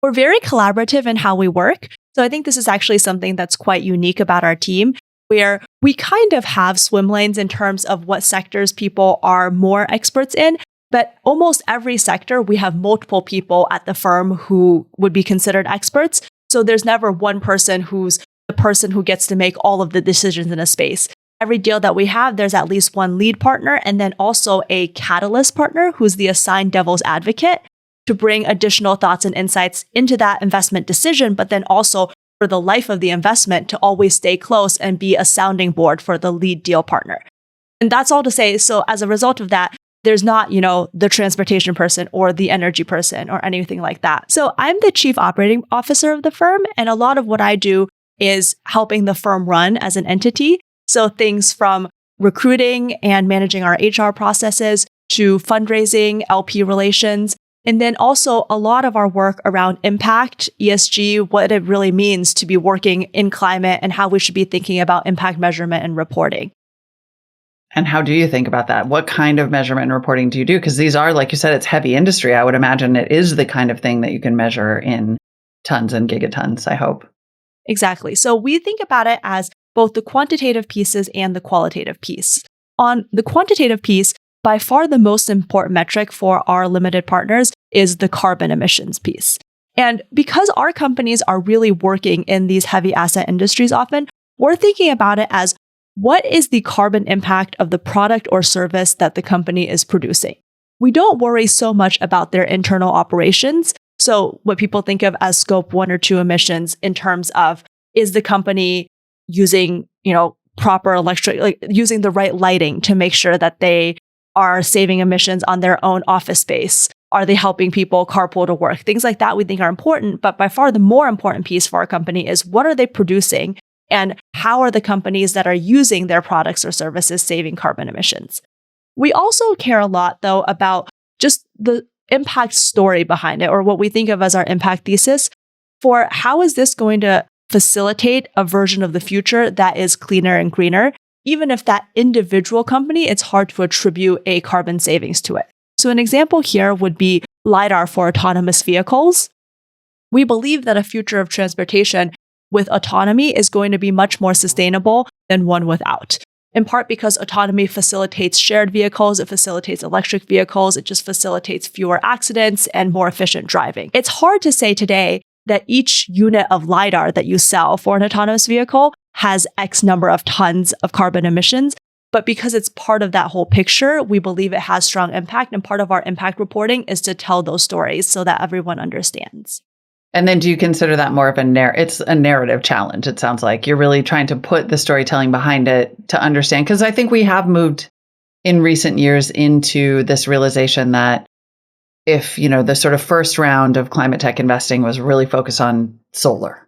S4: We're very collaborative in how we work. So I think this is actually something that's quite unique about our team, where we kind of have swim lanes in terms of what sectors people are more experts in. But almost every sector, we have multiple people at the firm who would be considered experts. So there's never one person who's the person who gets to make all of the decisions in a space. Every deal that we have, there's at least one lead partner and then also a catalyst partner who's the assigned devil's advocate to bring additional thoughts and insights into that investment decision, but then also for the life of the investment to always stay close and be a sounding board for the lead deal partner. And that's all to say, so as a result of that, there's not, the transportation person or the energy person or anything like that. So I'm the chief operating officer of the firm, and a lot of what I do is helping the firm run as an entity. So things from recruiting and managing our HR processes to fundraising, LP relations, and then also a lot of our work around impact, ESG, what it really means to be working in climate and how we should be thinking about impact measurement and reporting.
S2: And how do you think about that? What kind of measurement and reporting do you do? Because these are, like you said, it's heavy industry. I would imagine it is the kind of thing that you can measure in tons and gigatons, I hope.
S4: Exactly. So we think about it as both the quantitative pieces and the qualitative piece. On the quantitative piece, by far the most important metric for our limited partners is the carbon emissions piece. And because our companies are really working in these heavy asset industries often, we're thinking about it as what is the carbon impact of the product or service that the company is producing? We don't worry so much about their internal operations. So what people think of as scope 1 or 2 emissions in terms of, is the company using, proper using the right lighting to make sure that they are saving emissions on their own office space? Are they helping people carpool to work? Things like that we think are important, but by far the more important piece for our company is what are they producing and how are the companies that are using their products or services saving carbon emissions? We also care a lot, though, about just the impact story behind it, or what we think of as our impact thesis, for how is this going to facilitate a version of the future that is cleaner and greener, even if that individual company, it's hard to attribute a carbon savings to it. So an example here would be LiDAR for autonomous vehicles. We believe that a future of transportation with autonomy is going to be much more sustainable than one without. in part because autonomy facilitates shared vehicles, it facilitates electric vehicles, it just facilitates fewer accidents and more efficient driving. It's hard to say today that each unit of LiDAR that you sell for an autonomous vehicle has X number of tons of carbon emissions. But because it's part of that whole picture, we believe it has strong impact. And part of our impact reporting is to tell those stories so that everyone understands.
S2: And then do you consider that more of it's a narrative challenge? It sounds like you're really trying to put the storytelling behind it to understand. Because I think we have moved in recent years into this realization that if, the sort of first round of climate tech investing was really focused on solar,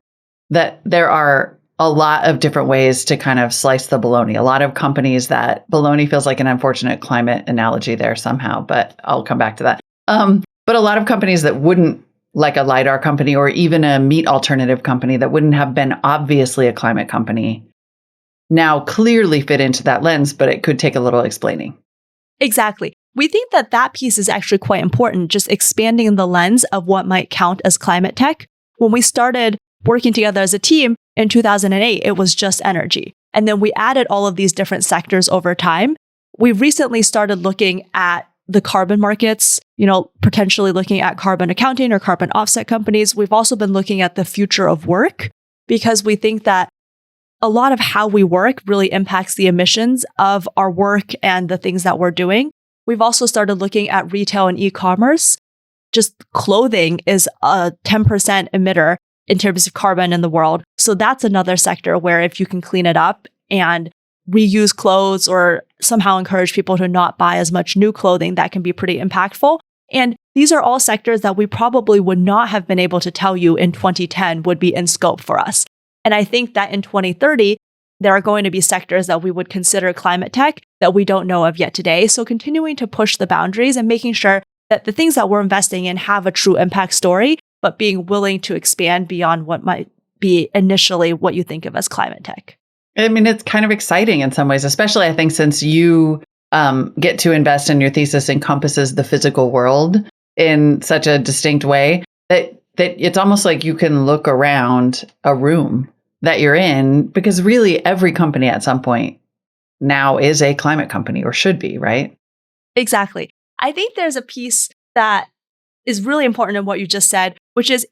S2: that there are a lot of different ways to kind of slice the bologna. A lot of companies that bologna feels like an unfortunate climate analogy there somehow, but I'll come back to that. But a lot of companies that wouldn't, like a LiDAR company or even a meat alternative company that wouldn't have been obviously a climate company, now clearly fit into that lens, but it could take a little explaining.
S4: Exactly. We think that that piece is actually quite important, just expanding the lens of what might count as climate tech. When we started working together as a team in 2008, it was just energy. And then we added all of these different sectors over time. We've recently started looking at the carbon markets, potentially looking at carbon accounting or carbon offset companies. We've also been looking at the future of work because we think that a lot of how we work really impacts the emissions of our work and the things that we're doing. We've also started looking at retail and e-commerce. Just clothing is a 10% emitter in terms of carbon in the world. So that's another sector where if you can clean it up and reuse clothes or somehow encourage people to not buy as much new clothing, that can be pretty impactful. And these are all sectors that we probably would not have been able to tell you in 2010 would be in scope for us. And I think that in 2030, there are going to be sectors that we would consider climate tech that we don't know of yet today. So continuing to push the boundaries and making sure that the things that we're investing in have a true impact story, but being willing to expand beyond what might be initially what you think of as climate tech.
S2: I mean, it's kind of exciting in some ways, especially I think since you get to invest and your thesis encompasses the physical world in such a distinct way that it's almost like you can look around a room that you're in, because really every company at some point now is a climate company or should be, right?
S4: Exactly. I think there's a piece that is really important in what you just said, which is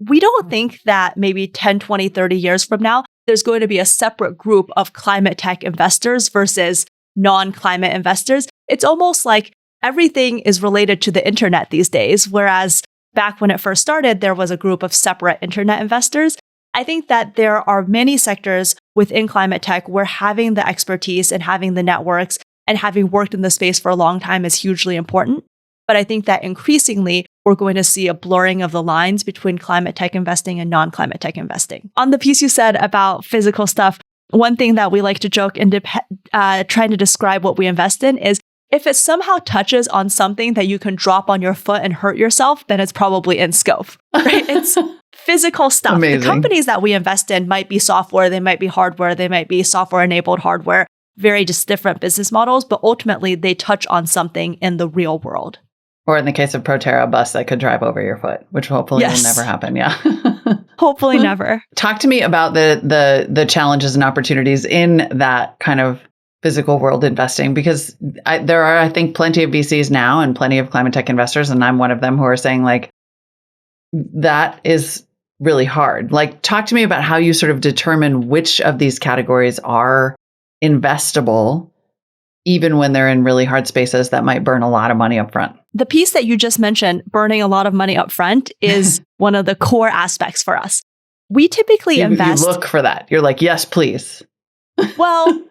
S4: we don't think that maybe 10, 20, 30 years from now, there's going to be a separate group of climate tech investors versus non-climate investors. It's almost like everything is related to the internet these days, whereas back when it first started, there was a group of separate internet investors. I think that there are many sectors within climate tech where having the expertise and having the networks and having worked in the space for a long time is hugely important. But I think that increasingly, we're going to see a blurring of the lines between climate tech investing and non-climate tech investing. On the piece you said about physical stuff, one thing that we like to joke and trying to describe what we invest in is if it somehow touches on something that you can drop on your foot and hurt yourself, then it's probably in scope, right? It's physical stuff.
S2: Amazing.
S4: The companies that we invest in might be software, they might be hardware, they might be software-enabled hardware, very just different business models, but ultimately they touch on something in the real world.
S2: Or in the case of Proterra, a bus that could drive over your foot, which hopefully will never happen. Yeah.
S4: Hopefully never.
S2: Talk to me about the challenges and opportunities in that kind of physical world investing, because there are, I think, plenty of VCs now and plenty of climate tech investors, and I'm one of them, who are saying like, that is really hard. Like, talk to me about how you sort of determine which of these categories are investable, even when they're in really hard spaces that might burn a lot of money up front.
S4: The piece that you just mentioned, burning a lot of money up front, is one of the core aspects for us. We typically invest...
S2: You look for that. You're like, yes, please.
S4: Well,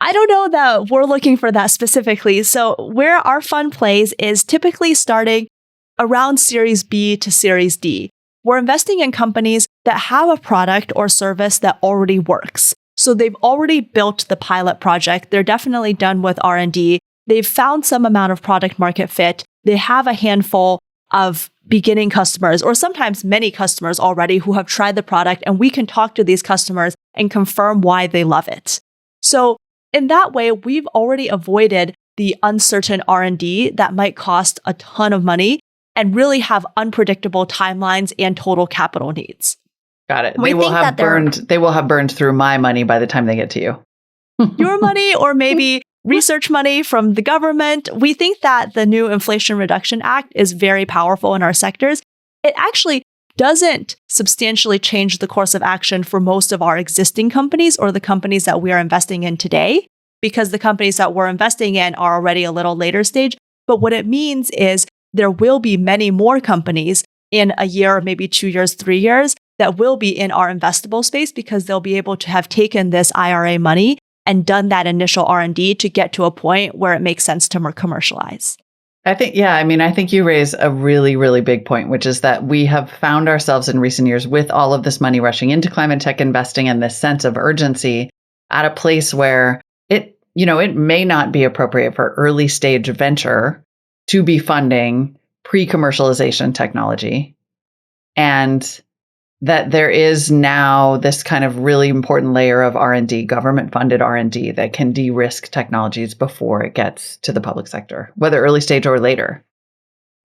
S4: I don't know that we're looking for that specifically. So where our fund plays is typically starting around Series B to Series D. We're investing in companies that have a product or service that already works. So they've already built the pilot project. They're definitely done with R&D. They've found some amount of product market fit. They have a handful of beginning customers, or sometimes many customers already who have tried the product, and we can talk to these customers and confirm why they love it. So in that way, we've already avoided the uncertain R&D that might cost a ton of money and really have unpredictable timelines and total capital needs.
S2: Got it. They will have burned through my money by the time they get to you.
S4: your money or maybe research money from the government. We think that the new Inflation Reduction Act is very powerful in our sectors. It actually doesn't substantially change the course of action for most of our existing companies or the companies that we are investing in today, because the companies that we're investing in are already a little later stage. But what it means is there will be many more companies in a year, maybe 2 years, 3 years, that will be in our investable space because they'll be able to have taken this IRA money and done that initial R&D to get to a point where it makes sense to commercialize.
S2: I think you raise a really, really big point, which is that we have found ourselves in recent years with all of this money rushing into climate tech investing and this sense of urgency at a place where it may not be appropriate for early stage venture to be funding pre-commercialization technology. And that there is now this kind of really important layer of R&D, government-funded R&D that can de-risk technologies before it gets to the public sector, whether early stage or later.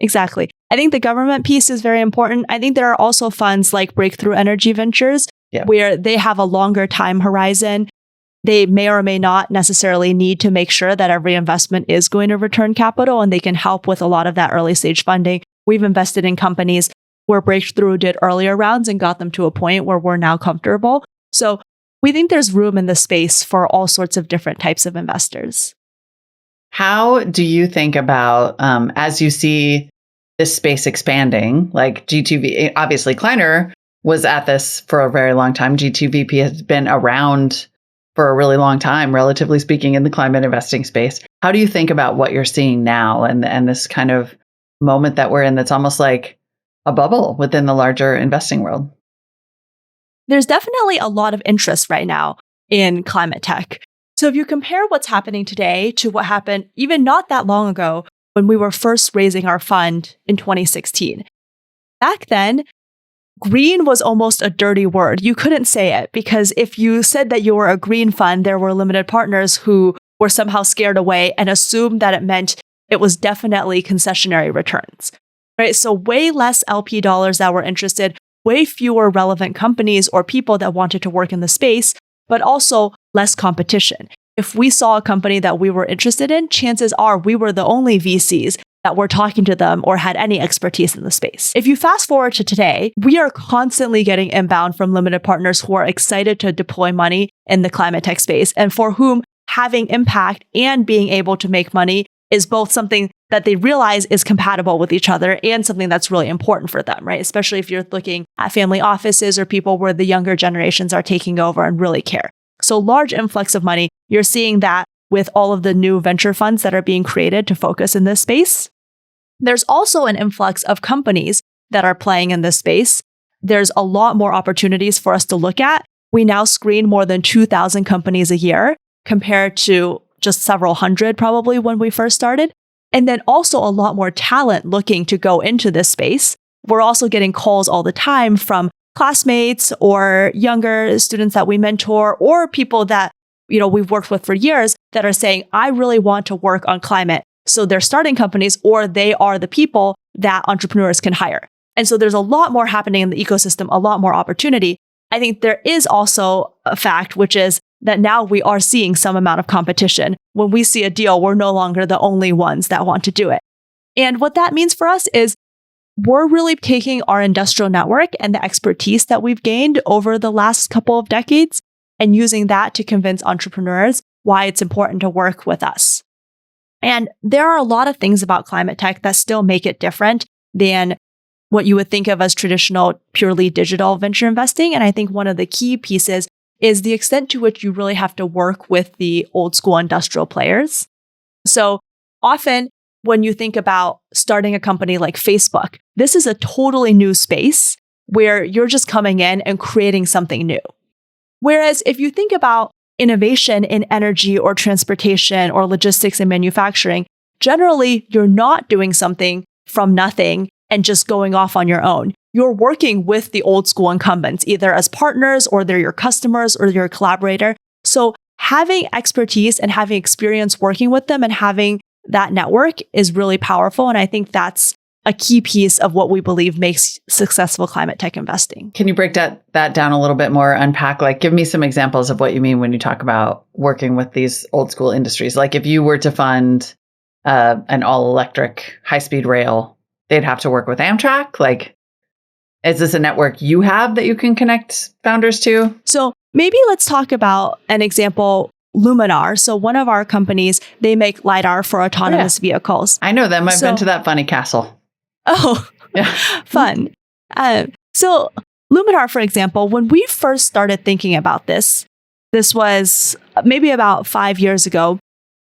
S4: Exactly. I think the government piece is very important. I think there are also funds like Breakthrough Energy Ventures, where they have a longer time horizon. They may or may not necessarily need to make sure that every investment is going to return capital, and they can help with a lot of that early stage funding. We've invested in companies where Breakthrough did earlier rounds and got them to a point where we're now comfortable. So we think there's room in the space for all sorts of different types of investors.
S2: How do you think about, as you see this space expanding, like G2V, obviously Kleiner was at this for a very long time. G2VP has been around for a really long time, relatively speaking, in the climate investing space. How do you think about what you're seeing now and this kind of moment that we're in that's almost like a bubble within the larger investing world?
S4: There's definitely a lot of interest right now in climate tech. So if you compare what's happening today to what happened even not that long ago when we were first raising our fund in 2016, back then, green was almost a dirty word. You couldn't say it because if you said that you were a green fund, there were limited partners who were somehow scared away and assumed that it meant it was definitely concessionary returns. Right? So way less LP dollars that were interested, way fewer relevant companies or people that wanted to work in the space, but also less competition. If we saw a company that we were interested in, chances are we were the only VCs that were talking to them or had any expertise in the space. If you fast forward to today, we are constantly getting inbound from limited partners who are excited to deploy money in the climate tech space and for whom having impact and being able to make money is both something that they realize is compatible with each other and something that's really important for them, right? Especially if you're looking at family offices or people where the younger generations are taking over and really care. So large influx of money. You're seeing that with all of the new venture funds that are being created to focus in this space. There's also an influx of companies that are playing in this space. There's a lot more opportunities for us to look at. We now screen more than 2,000 companies a year compared to just several hundred probably when we first started. And then also a lot more talent looking to go into this space. We're also getting calls all the time from classmates or younger students that we mentor or people that, we've worked with for years that are saying, I really want to work on climate. So they're starting companies or they are the people that entrepreneurs can hire. And so there's a lot more happening in the ecosystem, a lot more opportunity. I think there is also a fact, which is that now we are seeing some amount of competition. When we see a deal, we're no longer the only ones that want to do it. And what that means for us is we're really taking our industrial network and the expertise that we've gained over the last couple of decades and using that to convince entrepreneurs why it's important to work with us. And there are a lot of things about climate tech that still make it different than what you would think of as traditional, purely digital venture investing. And I think one of the key pieces is the extent to which you really have to work with the old school industrial players. So often when you think about starting a company like Facebook, this is a totally new space where you're just coming in and creating something new. Whereas if you think about innovation in energy or transportation or logistics and manufacturing, generally you're not doing something from nothing and just going off on your own. You're working with the old school incumbents, either as partners or they're your customers or you're a collaborator. So having expertise and having experience working with them and having that network is really powerful. And I think that's a key piece of what we believe makes successful climate tech investing.
S2: Can you break that down a little bit more, unpack, like give me some examples of what you mean when you talk about working with these old school industries? Like if you were to fund an all-electric high-speed rail, they'd have to work with Amtrak? Like, is this a network you have that you can connect founders to?
S4: So maybe let's talk about an example, Luminar. So one of our companies, they make LiDAR for autonomous vehicles.
S2: I know them. I've been to that funny castle.
S4: Oh, yeah. Fun. So Luminar, for example, when we first started thinking about this was maybe about 5 years ago,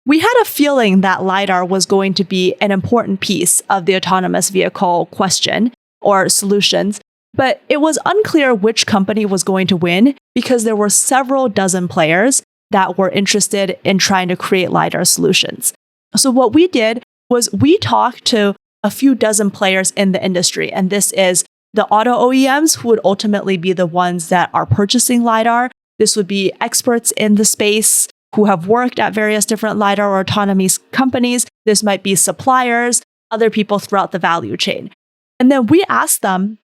S4: we had a feeling that LiDAR was going to be an important piece of the autonomous vehicle question or solutions, but it was unclear which company was going to win because there were several dozen players that were interested in trying to create LiDAR solutions. So what we did was we talked to a few dozen players in the industry, and this is the auto OEMs who would ultimately be the ones that are purchasing LiDAR. This would be experts in the space who have worked at various different LiDAR or autonomy companies. This might be suppliers, other people throughout the value chain. And then we asked them,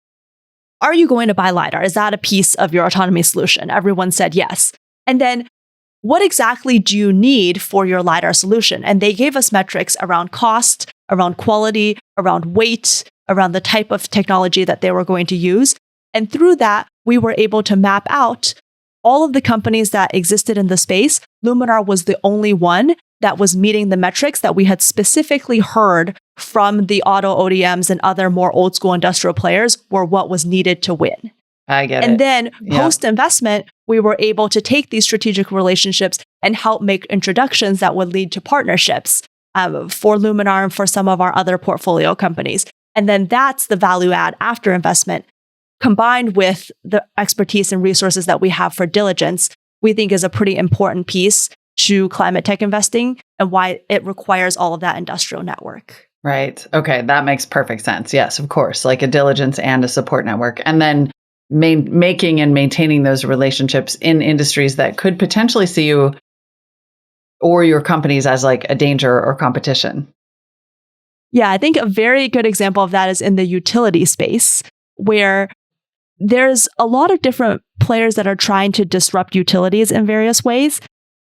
S4: are you going to buy LiDAR? Is that a piece of your autonomy solution? Everyone said yes. And then what exactly do you need for your LiDAR solution? And they gave us metrics around cost, around quality, around weight, around the type of technology that they were going to use. And through that, we were able to map out all of the companies that existed in the space. Luminar was the only one that was meeting the metrics that we had specifically heard from the auto ODMs and other more old school industrial players were what was needed to win.
S2: I get it.
S4: And then post-investment, we were able to take these strategic relationships and help make introductions that would lead to partnerships for Luminar and for some of our other portfolio companies. And then that's the value add after investment, combined with the expertise and resources that we have for diligence, we think is a pretty important piece to climate tech investing and why it requires all of that industrial network.
S2: Right. Okay. That makes perfect sense. Yes, of course. Like a diligence and a support network. And then making and maintaining those relationships in industries that could potentially see you or your companies as like a danger or competition.
S4: Yeah, I think a very good example of that is in the utility space, where there's a lot of different players that are trying to disrupt utilities in various ways.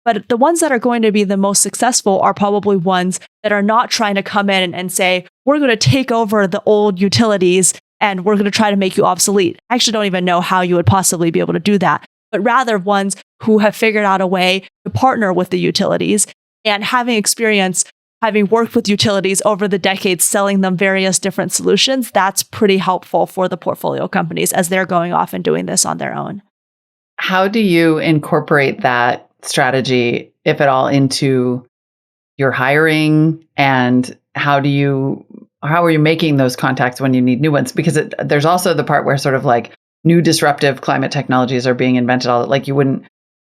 S4: But the ones that are going to be the most successful are probably ones that are not trying to come in and say, we're going to take over the old utilities and we're going to try to make you obsolete. I actually don't even know how you would possibly be able to do that, but rather ones who have figured out a way to partner with the utilities and having experience, having worked with utilities over the decades, selling them various different solutions. That's pretty helpful for the portfolio companies as they're going off and doing this on their own.
S2: How do you incorporate that strategy, if at all, into your hiring, and how are you making those contacts when you need new ones? Because there's also the part where sort of like new disruptive climate technologies are being invented. Like you wouldn't,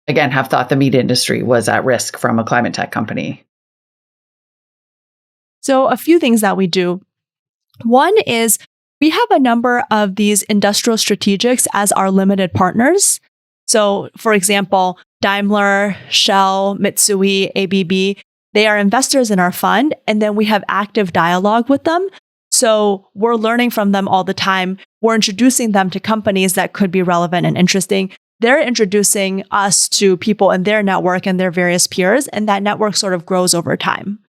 S2: again, have thought the meat industry was at risk from a climate tech company.
S4: So a few things that we do. One is we have a number of these industrial strategics as our limited partners. So for example, Daimler, Shell, Mitsui, ABB, they are investors in our fund, and then we have active dialogue with them. So we're learning from them all the time. We're introducing them to companies that could be relevant and interesting. They're introducing us to people in their network and their various peers, and that network sort of grows over time.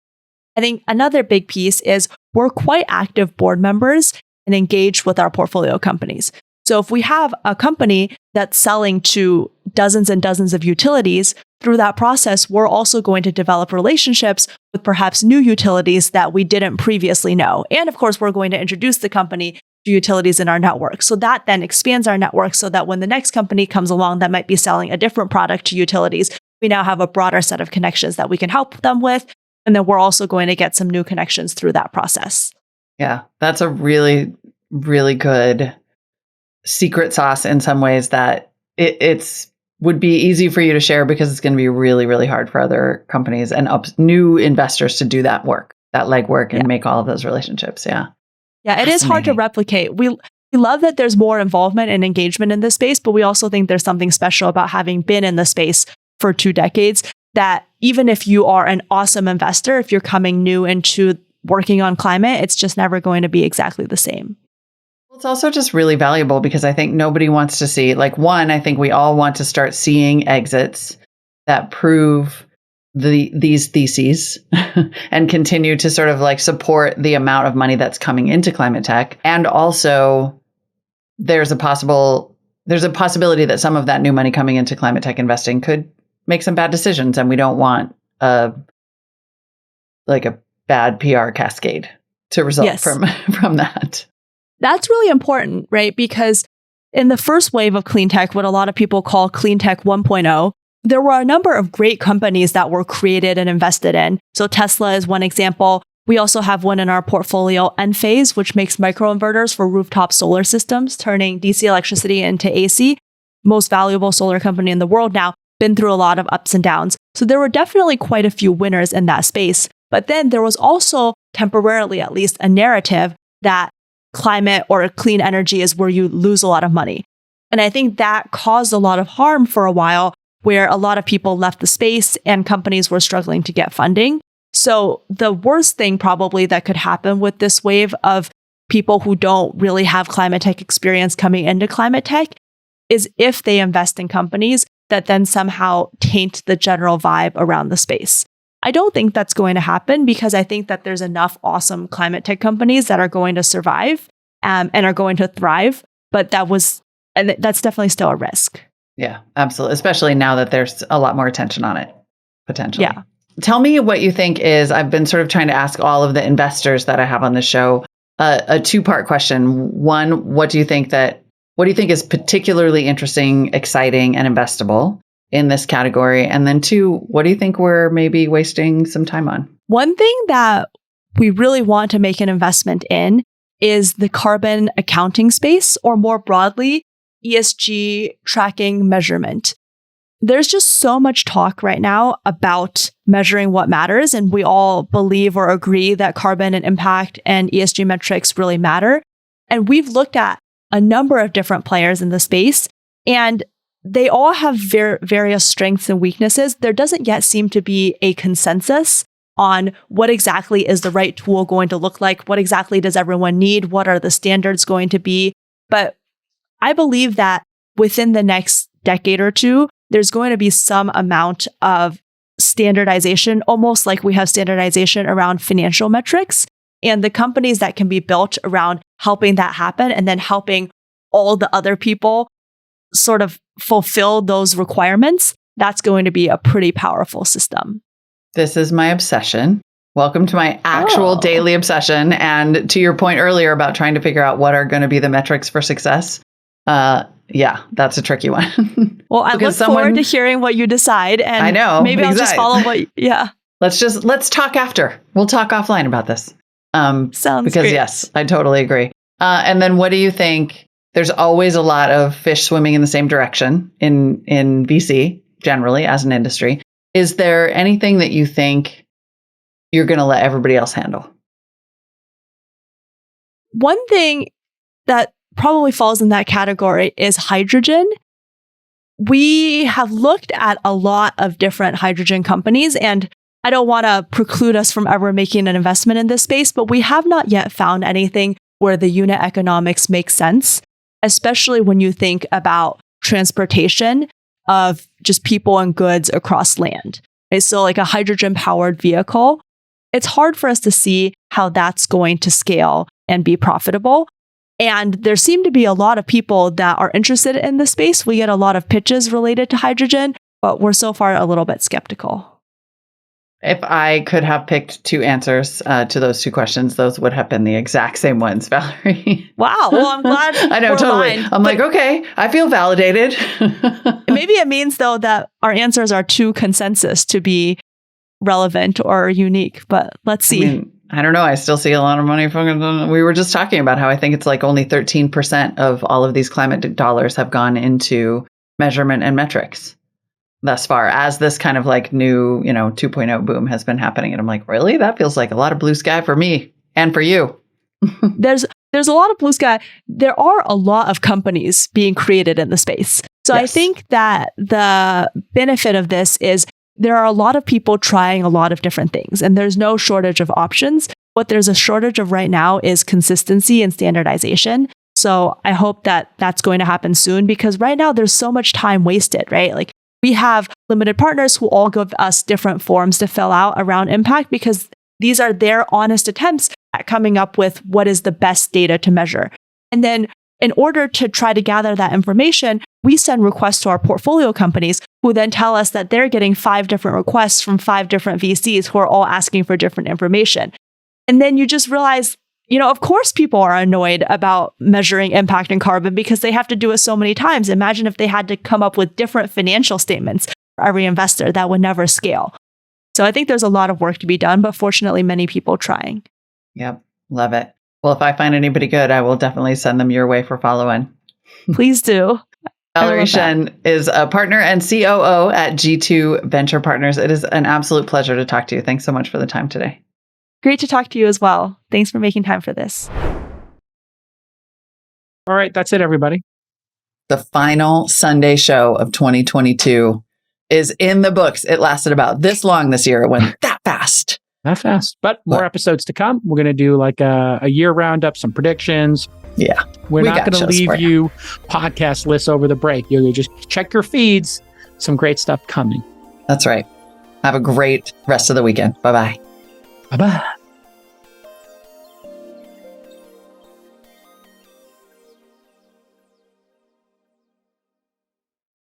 S4: I think another big piece is we're quite active board members and engaged with our portfolio companies. So if we have a company that's selling to dozens and dozens of utilities, through that process, we're also going to develop relationships with perhaps new utilities that we didn't previously know. And of course, we're going to introduce the company to utilities in our network. So that then expands our network so that when the next company comes along that might be selling a different product to utilities, we now have a broader set of connections that we can help them with. And then we're also going to get some new connections through that process.
S2: Yeah, that's a really, really good secret sauce in some ways that it's would be easy for you to share because it's going to be really, really hard for other companies and new investors to do that work, that legwork, and make all of those relationships. Yeah.
S4: Yeah, it is hard to replicate. We love that there's more involvement and engagement in this space, but we also think there's something special about having been in the space for 2 decades, that even if you are an awesome investor, if you're coming new into working on climate, it's just never going to be exactly the same.
S2: It's also just really valuable because I think nobody wants to see, like, one, I think we all want to start seeing exits that prove these theses and continue to sort of like support the amount of money that's coming into climate tech. And also there's a possibility that some of that new money coming into climate tech investing could make some bad decisions. And we don't want a bad PR cascade to result from that.
S4: That's really important, right? Because in the first wave of clean tech, what a lot of people call clean tech 1.0, there were a number of great companies that were created and invested in. So Tesla is one example. We also have one in our portfolio, Enphase, which makes microinverters for rooftop solar systems, turning DC electricity into AC. Most valuable solar company in the world now, been through a lot of ups and downs. So there were definitely quite a few winners in that space. But then there was also, temporarily at least, a narrative that climate or clean energy is where you lose a lot of money. And I think that caused a lot of harm for a while, where a lot of people left the space and companies were struggling to get funding. So the worst thing probably that could happen with this wave of people who don't really have climate tech experience coming into climate tech is if they invest in companies that then somehow taint the general vibe around the space. I don't think that's going to happen because I think that there's enough awesome climate tech companies that are going to survive and are going to thrive. But that's definitely still a risk.
S2: Yeah, absolutely. Especially now that there's a lot more attention on it, potentially.
S4: Yeah.
S2: Tell me what you think is, I've been sort of trying to ask all of the investors that I have on the show a two-part question. One, what do you think is particularly interesting, exciting, and investable in this category? And then two, what do you think we're maybe wasting some time on?
S4: One thing that we really want to make an investment in is the carbon accounting space, or more broadly, ESG tracking measurement. There's just so much talk right now about measuring what matters, and we all believe or agree that carbon and impact and ESG metrics really matter. And we've looked at a number of different players in the space, and they all have various strengths and weaknesses. There doesn't yet seem to be a consensus on what exactly is the right tool going to look like, what exactly does everyone need, what are the standards going to be. But I believe that within the next decade or two, there's going to be some amount of standardization, almost like we have standardization around financial metrics. And the companies that can be built around helping that happen and then helping all the other people sort of fulfill those requirements, that's going to be a pretty powerful system.
S2: This is my obsession. Welcome to my actual daily obsession. And to your point earlier about trying to figure out what are going to be the metrics for success. Yeah, that's a tricky one.
S4: Well, I look forward to hearing what you decide. And
S2: I know.
S4: Maybe I'll just follow yeah.
S2: Let's talk after. We'll talk offline about this.
S4: Sounds
S2: because
S4: great.
S2: Yes, I totally agree. And then what do you think? There's always a lot of fish swimming in the same direction in VC, generally, as an industry. Is there anything that you think you're going to let everybody else handle?
S4: One thing that probably falls in that category is hydrogen. We have looked at a lot of different hydrogen companies, and I don't want to preclude us from ever making an investment in this space, but we have not yet found anything where the unit economics makes sense, especially when you think about transportation of just people and goods across land. Right? So like a hydrogen-powered vehicle, it's hard for us to see how that's going to scale and be profitable. And there seem to be a lot of people that are interested in this space. We get a lot of pitches related to hydrogen, but we're so far a little bit skeptical.
S2: If I could have picked two answers to those two questions, those would have been the exact same ones, Valerie.
S4: Wow. Well, I'm glad.
S2: I know, totally. I'm like, okay, I feel validated.
S4: Maybe it means, though, that our answers are too consensus to be relevant or unique, but let's see.
S2: I don't know. I still see a lot of money from. We were just talking about how I think it's like only 13% of all of these climate dollars have gone into measurement and metrics thus far, as this kind of like new, 2.0 boom has been happening. And I'm like, really? That feels like a lot of blue sky for me and for you.
S4: There's a lot of blue sky. There are a lot of companies being created in the space. So yes. I think that the benefit of this is there are a lot of people trying a lot of different things, and there's no shortage of options. what there's a shortage of right now is consistency and standardization. So I hope that that's going to happen soon, because right now there's so much time wasted, right? Like we have limited partners who all give us different forms to fill out around impact, because these are their honest attempts at coming up with what is the best data to measure. And then in order to try to gather that information, we send requests to our portfolio companies who then tell us that they're getting 5 different requests from 5 different VCs who are all asking for different information. And then you just realize, of course people are annoyed about measuring impact and carbon because they have to do it so many times. Imagine if they had to come up with different financial statements for every investor. That would never scale. So I think there's a lot of work to be done, but fortunately, many people trying.
S2: Yep. Love it. Well, if I find anybody good, I will definitely send them your way for follow-in.
S4: Please do.
S2: Valerie Shen is a partner and COO at G2 Venture Partners. It is an absolute pleasure to talk to you. Thanks so much for the time today.
S4: Great to talk to you as well. Thanks for making time for this.
S1: All right, that's it, everybody.
S2: The final Sunday show of 2022 is in the books. It lasted about this long this year. It went that fast.
S1: Not fast, but more episodes to come. We're going to do like a year roundup, some predictions.
S2: Yeah.
S1: We're not going to leave you podcast lists over the break. You'll just check your feeds. Some great stuff coming.
S2: That's right. Have a great rest of the weekend. Bye-bye.
S1: Bye-bye.